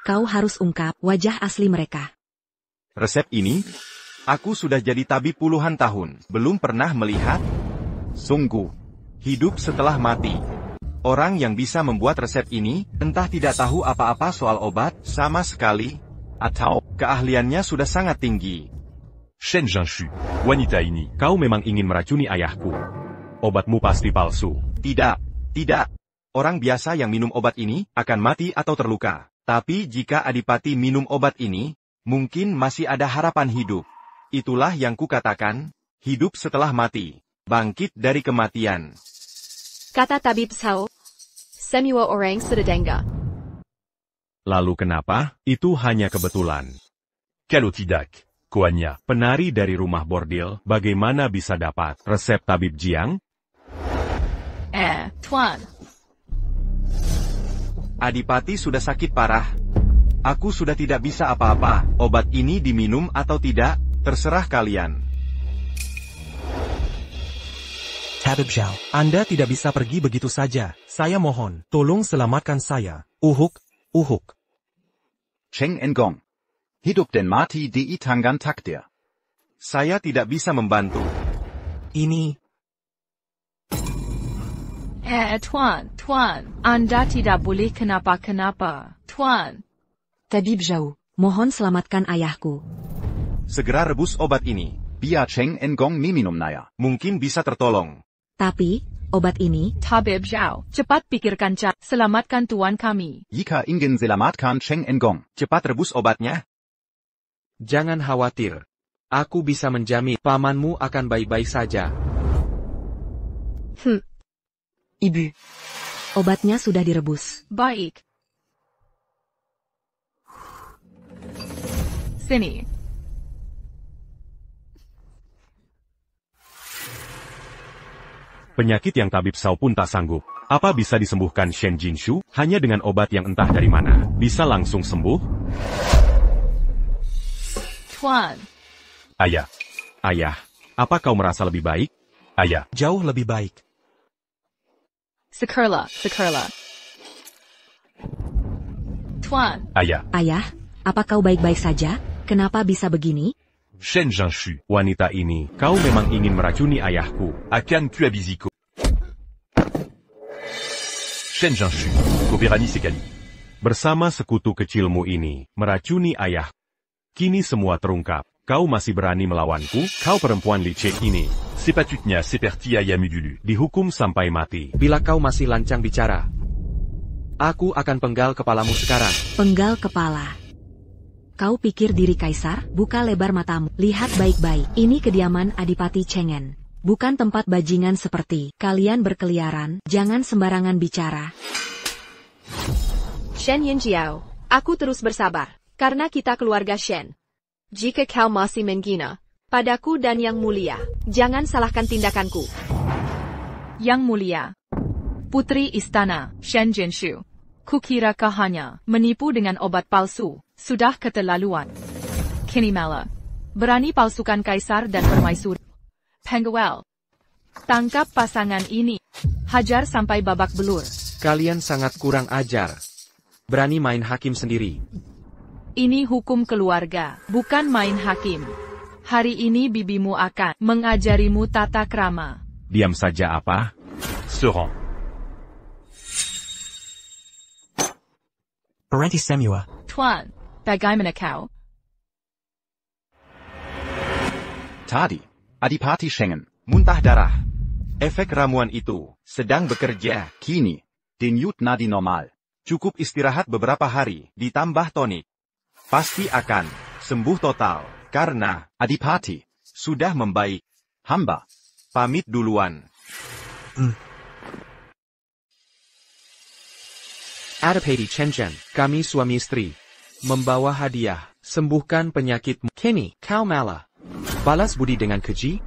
Speaker 1: Kau harus ungkap wajah asli mereka.
Speaker 9: Resep ini? Aku sudah jadi tabib puluhan tahun, belum pernah melihat. Sungguh. Hidup setelah mati. Orang yang bisa membuat resep ini, entah tidak tahu apa-apa soal obat, sama sekali, atau keahliannya sudah sangat tinggi.
Speaker 7: Shen Jinshu, wanita ini, kau memang ingin meracuni ayahku. Obatmu pasti palsu.
Speaker 9: Tidak, tidak. Orang biasa yang minum obat ini, akan mati atau terluka. Tapi jika Adipati minum obat ini, mungkin masih ada harapan hidup. Itulah yang kukatakan, hidup setelah mati. Bangkit dari kematian.
Speaker 5: Kata Tabib Zhao, semua orang sudah dengar.
Speaker 7: Lalu kenapa? Itu hanya kebetulan. Kalau tidak, kuanya, penari dari rumah bordil, bagaimana bisa dapat resep Tabib Jiang?
Speaker 11: Tuan.
Speaker 9: Adipati sudah sakit parah. Aku sudah tidak bisa apa-apa. Obat ini diminum atau tidak, terserah kalian.
Speaker 14: Tabib Zhao.
Speaker 12: Anda tidak bisa pergi begitu saja. Saya mohon, tolong selamatkan saya. Uhuk, uhuk.
Speaker 15: Cheng Engong. Hidup dan mati di tangan takdir.
Speaker 9: Saya tidak bisa membantu.
Speaker 12: Ini.
Speaker 11: Tuan, Anda tidak boleh kenapa-kenapa, Tuan.
Speaker 2: Tabib Zhao.
Speaker 1: Mohon selamatkan ayahku.
Speaker 9: Segera rebus obat ini.
Speaker 15: Biar Cheng Engong minum naya.
Speaker 9: Mungkin bisa tertolong.
Speaker 1: Tapi, obat ini...
Speaker 11: Tabib Zhao, cepat pikirkan cara selamatkan Tuan kami.
Speaker 15: Jika ingin selamatkan Cheng Engong,
Speaker 9: cepat rebus obatnya.
Speaker 6: Jangan khawatir. Aku bisa menjamin pamanmu akan baik-baik saja.
Speaker 2: Ibu.
Speaker 1: Obatnya sudah direbus.
Speaker 11: Baik. Sini.
Speaker 7: Penyakit yang tabib Sao pun tak sanggup. Apa bisa disembuhkan Shen Jinshu hanya dengan obat yang entah dari mana? Bisa langsung sembuh?
Speaker 11: Tuan.
Speaker 7: Ayah. Ayah, apa kau merasa lebih baik? Ayah.
Speaker 12: Jauh lebih baik.
Speaker 11: Sekerla. Tuan.
Speaker 7: Ayah.
Speaker 1: Ayah, apa kau baik-baik saja? Kenapa bisa begini?
Speaker 8: Shen Jinshu,
Speaker 7: Wanita ini, kau memang ingin meracuni ayahku.
Speaker 8: Akan Kuabiziko. Shen Jinshu, Koberani Sekali.
Speaker 7: Bersama sekutu kecilmu ini, meracuni ayah. Kini semua terungkap. Kau masih berani melawanku? Kau perempuan licik ini.
Speaker 8: Sepatutnya seperti ayahmu dulu.
Speaker 7: Dihukum sampai mati.
Speaker 6: Bila kau masih lancang bicara, aku akan penggal kepalamu sekarang.
Speaker 1: Penggal kepala. Kau pikir diri kaisar? Buka lebar matamu. Lihat baik-baik. Ini kediaman Adipati Chengen. Bukan tempat bajingan seperti kalian berkeliaran. Jangan sembarangan bicara.
Speaker 5: Shen Yinjiao, aku terus bersabar. Karena kita keluarga Shen. Jika kau masih menghina padaku dan Yang Mulia, jangan salahkan tindakanku.
Speaker 11: Yang Mulia. Putri Istana, Shen Jinshu. Kukira kau hanya menipu dengan obat palsu. Sudah keterlaluan. Kini malah berani palsukan kaisar dan permaisuri. Pengawal. Tangkap pasangan ini. Hajar sampai babak belur.
Speaker 6: Kalian sangat kurang ajar. Berani main hakim sendiri.
Speaker 11: Ini hukum keluarga, bukan main hakim. Hari ini bibimu akan mengajarimu tata krama.
Speaker 7: Diam saja apa?
Speaker 8: Se rend.
Speaker 14: Parenti Semua.
Speaker 11: Tuan, bagaimana kau?
Speaker 9: Tadi, Adipati Chengen, muntah darah. Efek ramuan itu sedang bekerja. Kini, denyut nadi normal. Cukup istirahat beberapa hari, ditambah tonik. Pasti akan sembuh total, karena Adipati sudah membaik. Hamba pamit duluan.
Speaker 6: Adipati Chengen, kami suami istri. Membawa hadiah, sembuhkan penyakitmu. Kini, kau malah balas budi dengan keji?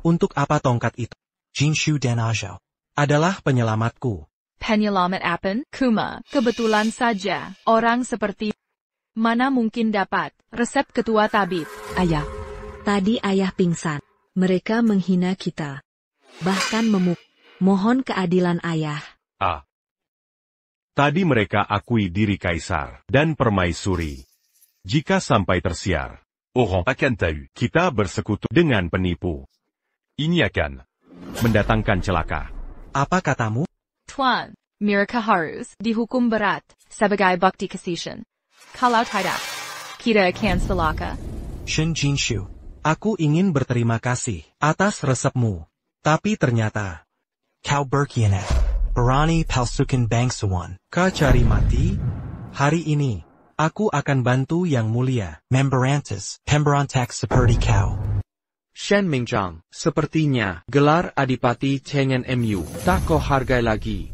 Speaker 12: Untuk apa tongkat itu?
Speaker 14: Jinshu Danajou.
Speaker 12: Adalah penyelamatku.
Speaker 11: Penyelamat Apen, Kuma, kebetulan saja, orang seperti mana mungkin dapat resep ketua tabib.
Speaker 1: Ayah, tadi ayah pingsan. Mereka menghina kita. Bahkan mohon keadilan ayah.
Speaker 7: Tadi mereka akui diri kaisar dan permaisuri. Jika sampai tersiar,
Speaker 8: Orang akan tahu.
Speaker 7: Kita bersekutu dengan penipu.
Speaker 8: Ini akan
Speaker 7: mendatangkan celaka.
Speaker 12: Apa katamu?
Speaker 11: Tuan, mereka harus dihukum berat sebagai bukti kesesahan. Kalau tidak, kita akan celaka.
Speaker 14: Shen Jinshu.
Speaker 12: Aku ingin berterima kasih atas resepmu. Tapi ternyata,
Speaker 14: Kau berkhianat. Berani palsukan bangsawan.
Speaker 12: kau cari mati? Hari ini, aku akan bantu Yang Mulia.
Speaker 14: Memberantas. Pemberontak seperti kau.
Speaker 6: Shen Mingjiang, sepertinya gelar Adipati Chengen MU tak kau hargai lagi.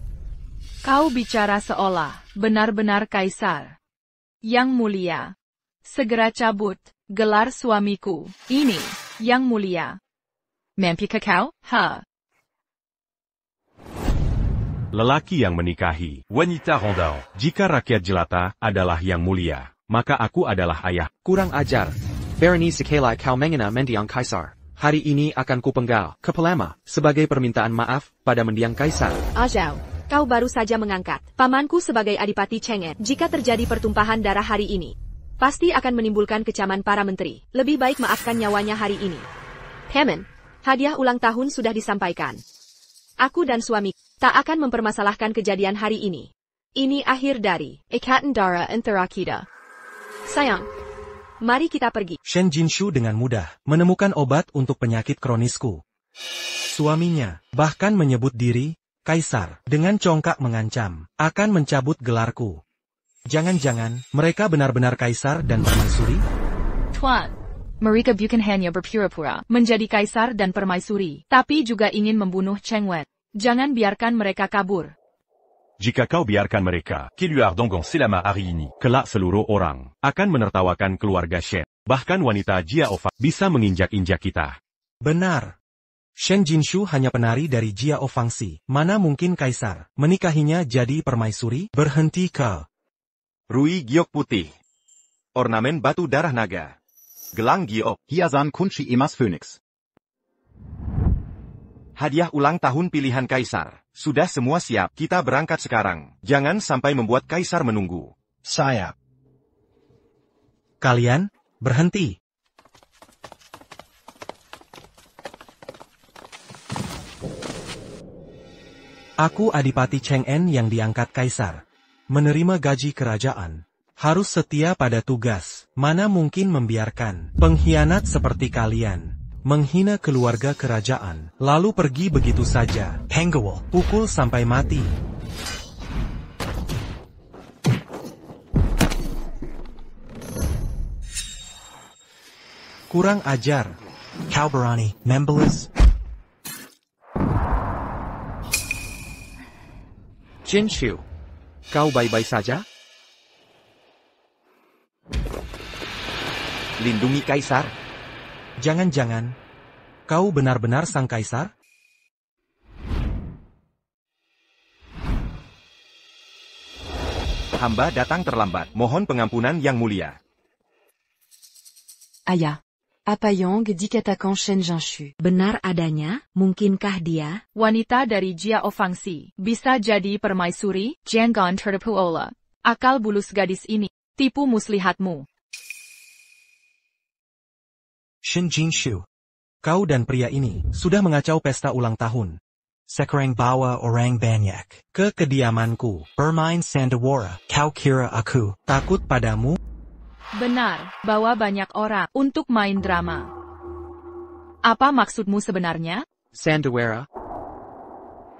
Speaker 11: Kau bicara seolah benar-benar kaisar. Yang Mulia, segera cabut gelar suamiku. Ini, Yang Mulia. Mampukah kau?
Speaker 7: Lelaki yang menikahi.
Speaker 8: wanita rondao.
Speaker 7: Jika rakyat jelata adalah Yang Mulia, maka aku adalah ayah.
Speaker 6: Kurang ajar. Berani sekali kau menghina mendiang kaisar. Hari ini akan kupenggal kepalamu sebagai permintaan maaf pada mendiang kaisar.
Speaker 5: Ajau, kau baru saja mengangkat pamanku sebagai Adipati Chengen. Jika terjadi pertumpahan darah hari ini, pasti akan menimbulkan kecaman para menteri. Lebih baik maafkan nyawanya hari ini. Paman, hadiah ulang tahun sudah disampaikan. Aku dan suami tak akan mempermasalahkan kejadian hari ini. Ini akhir dari Ikatan Dara antara kita. Sayang, mari kita pergi.
Speaker 12: Shen Jinshu dengan mudah menemukan obat untuk penyakit kronisku. Suaminya bahkan menyebut diri kaisar dengan congkak mengancam akan mencabut gelarku. Jangan-jangan mereka benar-benar kaisar dan permaisuri?
Speaker 11: Tuan, mereka bukan hanya berpura-pura menjadi kaisar dan permaisuri, tapi juga ingin membunuh Cheng Wen. Jangan biarkan mereka kabur.
Speaker 7: Jika kau biarkan mereka, Kiluar Donggong selama hari ini, kelak seluruh orang akan menertawakan keluarga Shen. Bahkan wanita Jia Ova bisa menginjak-injak kita.
Speaker 12: Benar. Shen Jinshu hanya penari dari Jia Ofangsi. Mana mungkin kaisar menikahinya jadi permaisuri? Berhenti kau.
Speaker 9: Rui giok putih. Ornamen batu darah naga. Gelang giok.
Speaker 15: Hiasan kunci emas phoenix.
Speaker 9: Hadiah ulang tahun pilihan kaisar. Sudah semua siap, kita berangkat sekarang. Jangan sampai membuat kaisar menunggu.
Speaker 4: Sayap.
Speaker 12: Kalian, berhenti. Aku Adipati Cheng En yang diangkat kaisar. Menerima gaji kerajaan. Harus setia pada tugas. Mana mungkin membiarkan pengkhianat seperti kalian menghina keluarga kerajaan, lalu pergi begitu saja.
Speaker 14: Penguil,
Speaker 12: pukul sampai mati. Kurang ajar.
Speaker 14: Kau berani, membelis.
Speaker 6: Jinshu, kau baik-baik saja?
Speaker 9: Lindungi kaisar.
Speaker 12: Jangan-jangan, kau benar-benar sang kaisar?
Speaker 9: Hamba datang terlambat, mohon pengampunan yang mulia.
Speaker 2: Aya. Apayong dit qu'attaquant Shen Jinshu.
Speaker 1: Benar adanya, mungkinkah dia?
Speaker 11: Wanita dari Jia Ofangsi, bisa jadi permaisuri, Jangan terpuola. Akal bulus gadis ini, tipu muslihatmu.
Speaker 14: Shen Jinshu.
Speaker 12: Kau dan pria ini sudah mengacau pesta ulang tahun.
Speaker 14: Sekarang bawa orang banyak
Speaker 12: ke kediamanku.
Speaker 14: Bermain Sandawara. Kau kira aku
Speaker 12: takut padamu?
Speaker 11: Benar, bawa banyak orang untuk main drama. Apa maksudmu sebenarnya?
Speaker 6: Sandawara?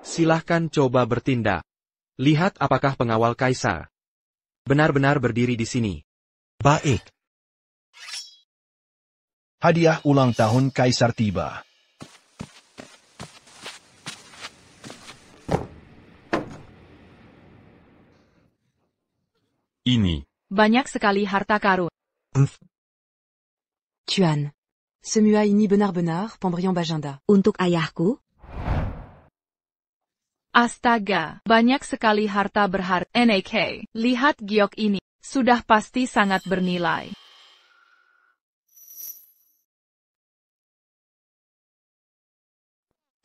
Speaker 6: Silahkan coba bertindak. Lihat apakah pengawal kaisar benar-benar berdiri di sini.
Speaker 12: Baik.
Speaker 4: Hadiah ulang tahun kaisar tiba.
Speaker 8: Ini.
Speaker 11: Banyak sekali harta karun.
Speaker 2: Tuan. Semua ini benar-benar pemberian Bajanda.
Speaker 1: Untuk ayahku?
Speaker 11: Astaga, banyak sekali harta berharga. NAK, lihat giok ini. Sudah pasti sangat bernilai.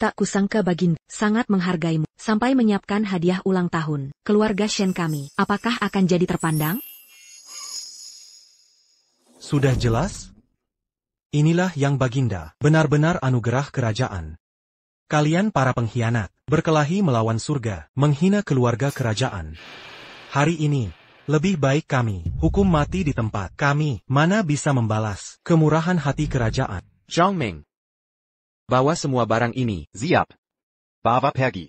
Speaker 1: Tak kusangka Baginda sangat menghargaimu, sampai menyiapkan hadiah ulang tahun. Keluarga Shen kami, apakah akan jadi terpandang?
Speaker 12: Sudah jelas? Inilah yang Baginda, benar-benar anugerah kerajaan. Kalian para pengkhianat, berkelahi melawan surga, menghina keluarga kerajaan. Hari ini, lebih baik kami, hukum mati di tempat. Kami, mana bisa membalas kemurahan hati kerajaan.
Speaker 6: Zhongming. Bawa semua barang ini.
Speaker 15: Siap. Bawa pergi.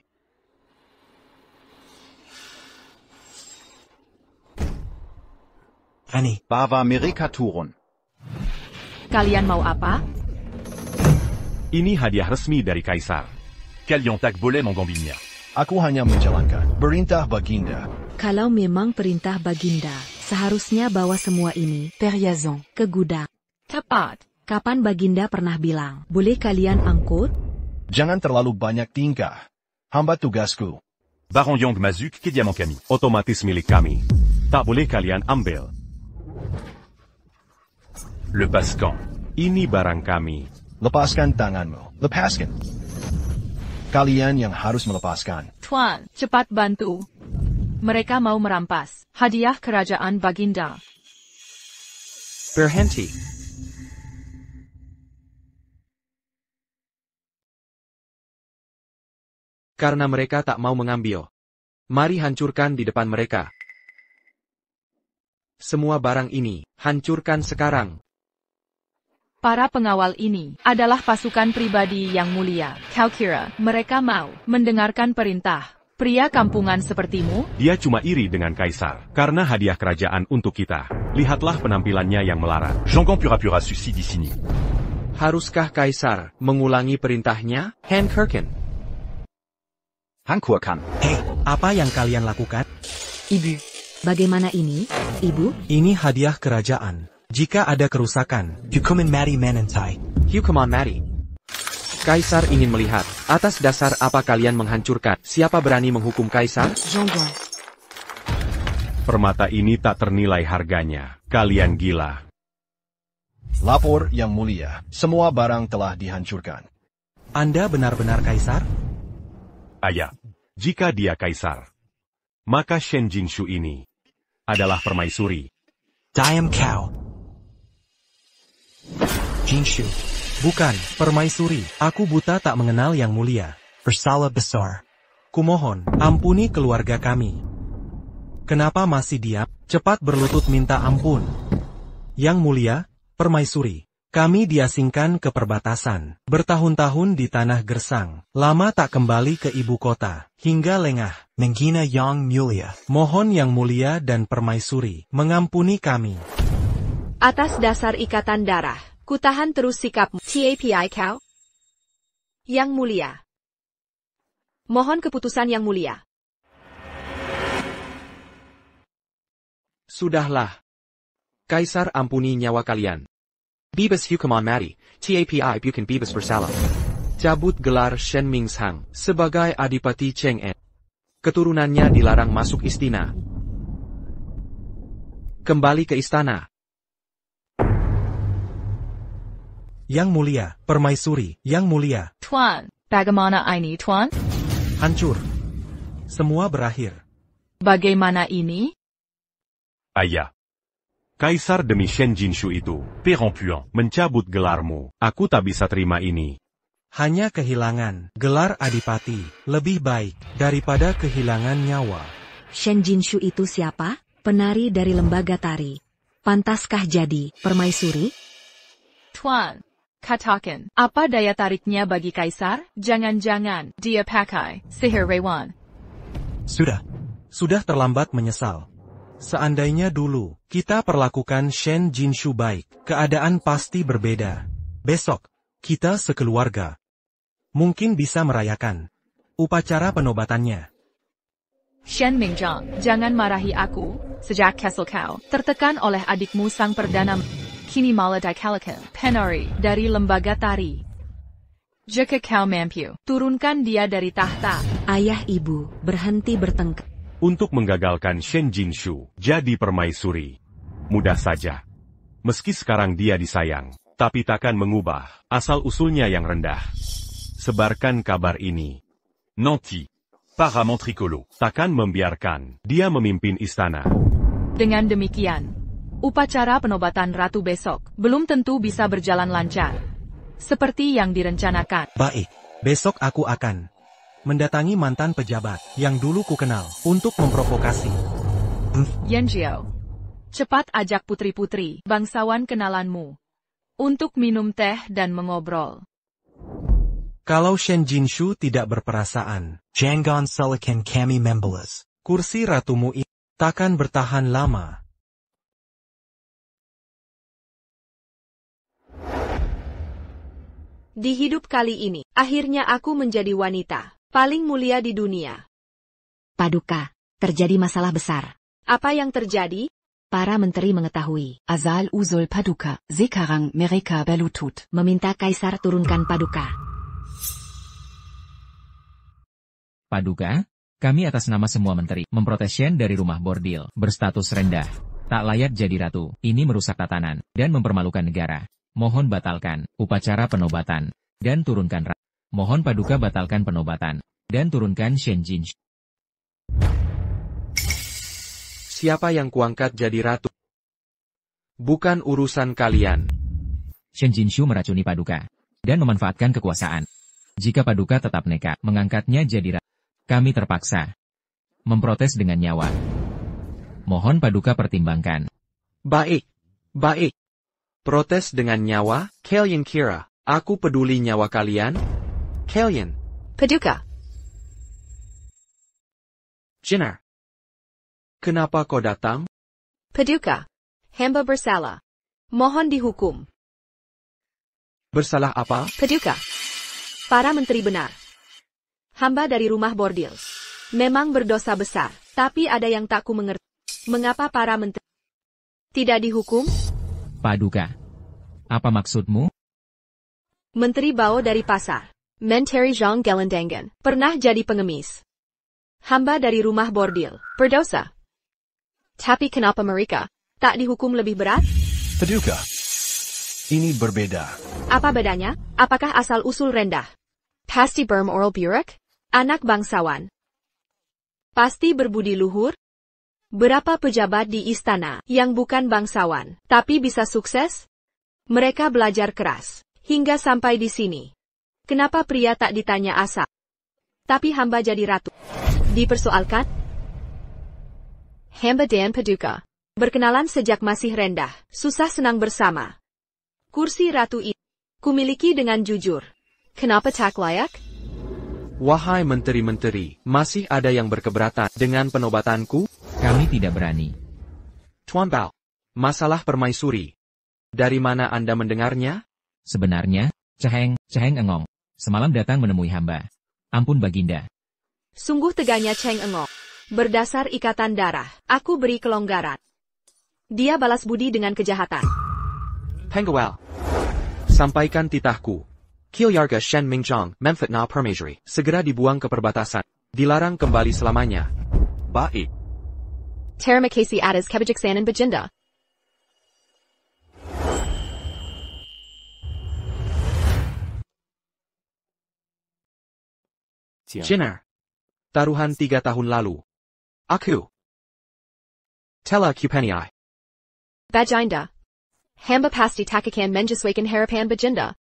Speaker 14: Ani.
Speaker 15: Bawa mereka turun.
Speaker 11: Kalian mau apa?
Speaker 7: Ini hadiah resmi dari kaisar.
Speaker 8: Kalian tak boleh mengambilnya.
Speaker 4: Aku hanya menjalankan perintah Baginda.
Speaker 1: Kalau memang perintah Baginda, seharusnya bawa semua ini
Speaker 2: Periazon
Speaker 1: ke gudang.
Speaker 11: Tepat.
Speaker 1: Kapan Baginda pernah bilang, boleh kalian angkut?
Speaker 4: Jangan terlalu banyak tingkah. Hamba tugasku.
Speaker 8: Baron Yong Mazuk ke diamant kami.
Speaker 7: Otomatis milik kami. Tak boleh kalian ambil.
Speaker 8: Lepaskan.
Speaker 7: Ini barang kami.
Speaker 4: Lepaskan tanganmu. Lepaskan. Kalian yang harus melepaskan.
Speaker 11: Tuan, cepat bantu. Mereka mau merampas hadiah kerajaan Baginda.
Speaker 6: Berhenti. Karena mereka tak mau mengambil. Mari hancurkan di depan mereka. Semua barang ini, hancurkan sekarang.
Speaker 11: Para pengawal ini adalah pasukan pribadi yang mulia. Kau kira mereka mau mendengarkan perintah pria kampungan sepertimu?
Speaker 7: Dia cuma iri dengan kaisar, karena hadiah kerajaan untuk kita. Lihatlah penampilannya yang melarat.
Speaker 8: Jangan pura-pura suci di sini.
Speaker 6: Haruskah Kaisar mengulangi perintahnya, Han Kirken?
Speaker 15: Hangkurkan.
Speaker 12: Hei, apa yang kalian lakukan?
Speaker 2: Ibu.
Speaker 1: Bagaimana ini, Ibu?
Speaker 12: Ini hadiah kerajaan. Jika ada kerusakan,
Speaker 14: Hukuman mati menentai.
Speaker 6: Hukuman mati. Kaisar ingin melihat, atas dasar apa kalian menghancurkan? Siapa berani menghukum Kaisar?
Speaker 2: Jean-Guan.
Speaker 7: Permata ini tak ternilai harganya. Kalian gila.
Speaker 4: Lapor yang mulia, semua barang telah dihancurkan.
Speaker 12: Anda benar-benar Kaisar?
Speaker 7: Ayah, jika dia Kaisar, maka Shen Jinshu ini adalah permaisuri.
Speaker 14: Diam kau. Jinshu.
Speaker 12: Bukan, permaisuri. Aku buta tak mengenal yang mulia.
Speaker 14: Bersalah besar.
Speaker 12: Kumohon, ampuni keluarga kami. Kenapa masih diam? Cepat berlutut minta ampun. Yang mulia, permaisuri. Kami diasingkan ke perbatasan. Bertahun-tahun di tanah gersang. Lama tak kembali ke ibu kota. Hingga lengah.
Speaker 14: Menghina yang mulia.
Speaker 12: Mohon yang mulia dan permaisuri mengampuni kami.
Speaker 5: Atas dasar ikatan darah, kutahan terus sikapmu. TAPI kau? Yang mulia. Mohon keputusan yang mulia.
Speaker 6: Sudahlah. Kaisar ampuni nyawa kalian. Bebas hukuman mati, TAPI bukan bebas bersalah. Cabut gelar Shen Mingshang sebagai Adipati Cheng'en. Keturunannya dilarang masuk istana. Kembali ke istana.
Speaker 12: Yang mulia, permaisuri, yang mulia.
Speaker 11: Tuan, bagaimana ini Tuan?
Speaker 12: Hancur. Semua berakhir.
Speaker 11: Bagaimana ini?
Speaker 7: Ayah. Kaisar demi Shen Jinshu itu, Perempuan, mencabut gelarmu. Aku tak bisa terima ini.
Speaker 12: Hanya kehilangan gelar adipati lebih baik daripada kehilangan nyawa.
Speaker 1: Shen Jinshu itu siapa? Penari dari lembaga tari. Pantaskah jadi permaisuri?
Speaker 11: Tuan, katakan, apa daya tariknya bagi Kaisar? Jangan-jangan dia pakai sihir Rewan.
Speaker 12: Sudah terlambat menyesal. Seandainya dulu kita perlakukan Shen Jinshu baik, keadaan pasti berbeda. Besok, kita sekeluarga mungkin bisa merayakan upacara penobatannya.
Speaker 11: Shen Mingzhang, jangan marahi aku. Sejak Kessel kau tertekan oleh adikmu sang perdana, kini malah dikalahkan penari dari lembaga tari. Jika kau mampu, turunkan dia dari tahta.
Speaker 1: Ayah ibu, berhenti bertengkar.
Speaker 7: Untuk menggagalkan Shen Jinshu jadi permaisuri. Mudah saja. Meski sekarang dia disayang, tapi takkan mengubah asal-usulnya yang rendah. Sebarkan kabar ini.
Speaker 8: Nanti. Paramount Tricolo.
Speaker 7: Takkan membiarkan dia memimpin istana.
Speaker 11: Dengan demikian, upacara penobatan ratu besok belum tentu bisa berjalan lancar. Seperti yang direncanakan.
Speaker 12: Baik, besok aku akan mendatangi mantan pejabat yang dulu ku kenal untuk memprovokasi.
Speaker 11: Yanjiao, cepat ajak putri-putri bangsawan kenalanmu untuk minum teh dan mengobrol.
Speaker 12: Kalau Shen Jinshu tidak berperasaan,
Speaker 14: Jangan salahkan kami membalas.
Speaker 12: kursi ratumu ini takkan bertahan lama.
Speaker 5: Di hidup kali ini, akhirnya aku menjadi wanita paling mulia di dunia.
Speaker 1: Paduka, terjadi masalah besar.
Speaker 5: Apa yang terjadi?
Speaker 1: Para menteri mengetahui.
Speaker 2: Azal uzol paduka, sekarang mereka belutut.
Speaker 1: Meminta Kaisar turunkan Paduka.
Speaker 3: Paduka, kami atas nama semua menteri memprotes Shen dari rumah bordil, berstatus rendah. Tak layak jadi ratu, ini merusak tatanan, dan mempermalukan negara. Mohon batalkan upacara penobatan, dan turunkan ratu. Mohon Paduka batalkan penobatan, dan turunkan Shen Jinshu.
Speaker 6: Siapa yang kuangkat jadi ratu? Bukan urusan kalian.
Speaker 3: Shen Jinshu meracuni Paduka, dan memanfaatkan kekuasaan. Jika Paduka tetap nekat mengangkatnya jadi ratu, kami terpaksa memprotes dengan nyawa. Mohon Paduka pertimbangkan.
Speaker 6: Baik. Protes dengan nyawa, kalian kira aku peduli nyawa kalian? Kalian.
Speaker 5: Paduka.
Speaker 6: Jinar. Kenapa kau datang?
Speaker 5: Paduka. Hamba bersalah. Mohon dihukum.
Speaker 6: Bersalah apa?
Speaker 5: Paduka. Para menteri benar. Hamba dari rumah bordil. Memang berdosa besar, tapi ada yang tak ku mengerti. Mengapa para menteri tidak dihukum?
Speaker 3: Paduka. Apa maksudmu?
Speaker 5: Menteri Bao dari pasar. Menteri Zhang Gelendangan. Pernah jadi pengemis. Hamba dari rumah bordil. Berdosa. Tapi kenapa mereka tak dihukum lebih berat?
Speaker 4: Paduka. Ini berbeda.
Speaker 5: Apa bedanya? Apakah asal-usul rendah? Pasti bermoral buruk? Anak bangsawan. Pasti berbudi luhur? Berapa pejabat di istana yang bukan bangsawan, tapi bisa sukses? Mereka belajar keras, hingga sampai di sini. Kenapa pria tak ditanya asal? Tapi hamba jadi ratu. Dipersoalkan? Hamba dan Paduka. Berkenalan sejak masih rendah, susah senang bersama. Kursi ratu ini kumiliki dengan jujur. Kenapa tak layak?
Speaker 6: Wahai menteri-menteri, masih ada yang berkeberatan dengan penobatanku?
Speaker 3: Kami tidak berani.
Speaker 6: Tuan Bao, masalah permaisuri. Dari mana Anda mendengarnya?
Speaker 3: Sebenarnya, Cheng Engong semalam datang menemui hamba. Ampun Baginda.
Speaker 5: Sungguh teganya Cheng Engong. Berdasar ikatan darah, aku beri kelonggaran. Dia balas budi dengan kejahatan.
Speaker 6: Penggawal. Sampaikan titahku. Kilyarga Shen Mingjong, memfitnah permaisuri, segera dibuang ke perbatasan. Dilarang kembali selamanya.
Speaker 9: Baik.
Speaker 5: Terima kasih atas kebijaksanaan Baginda.
Speaker 6: Jinar. Taruhan 3 tahun lalu. Aku. Telah kupeniai.
Speaker 5: Baginda. Hamba pasti tak akan menyesuaikan harapan Baginda.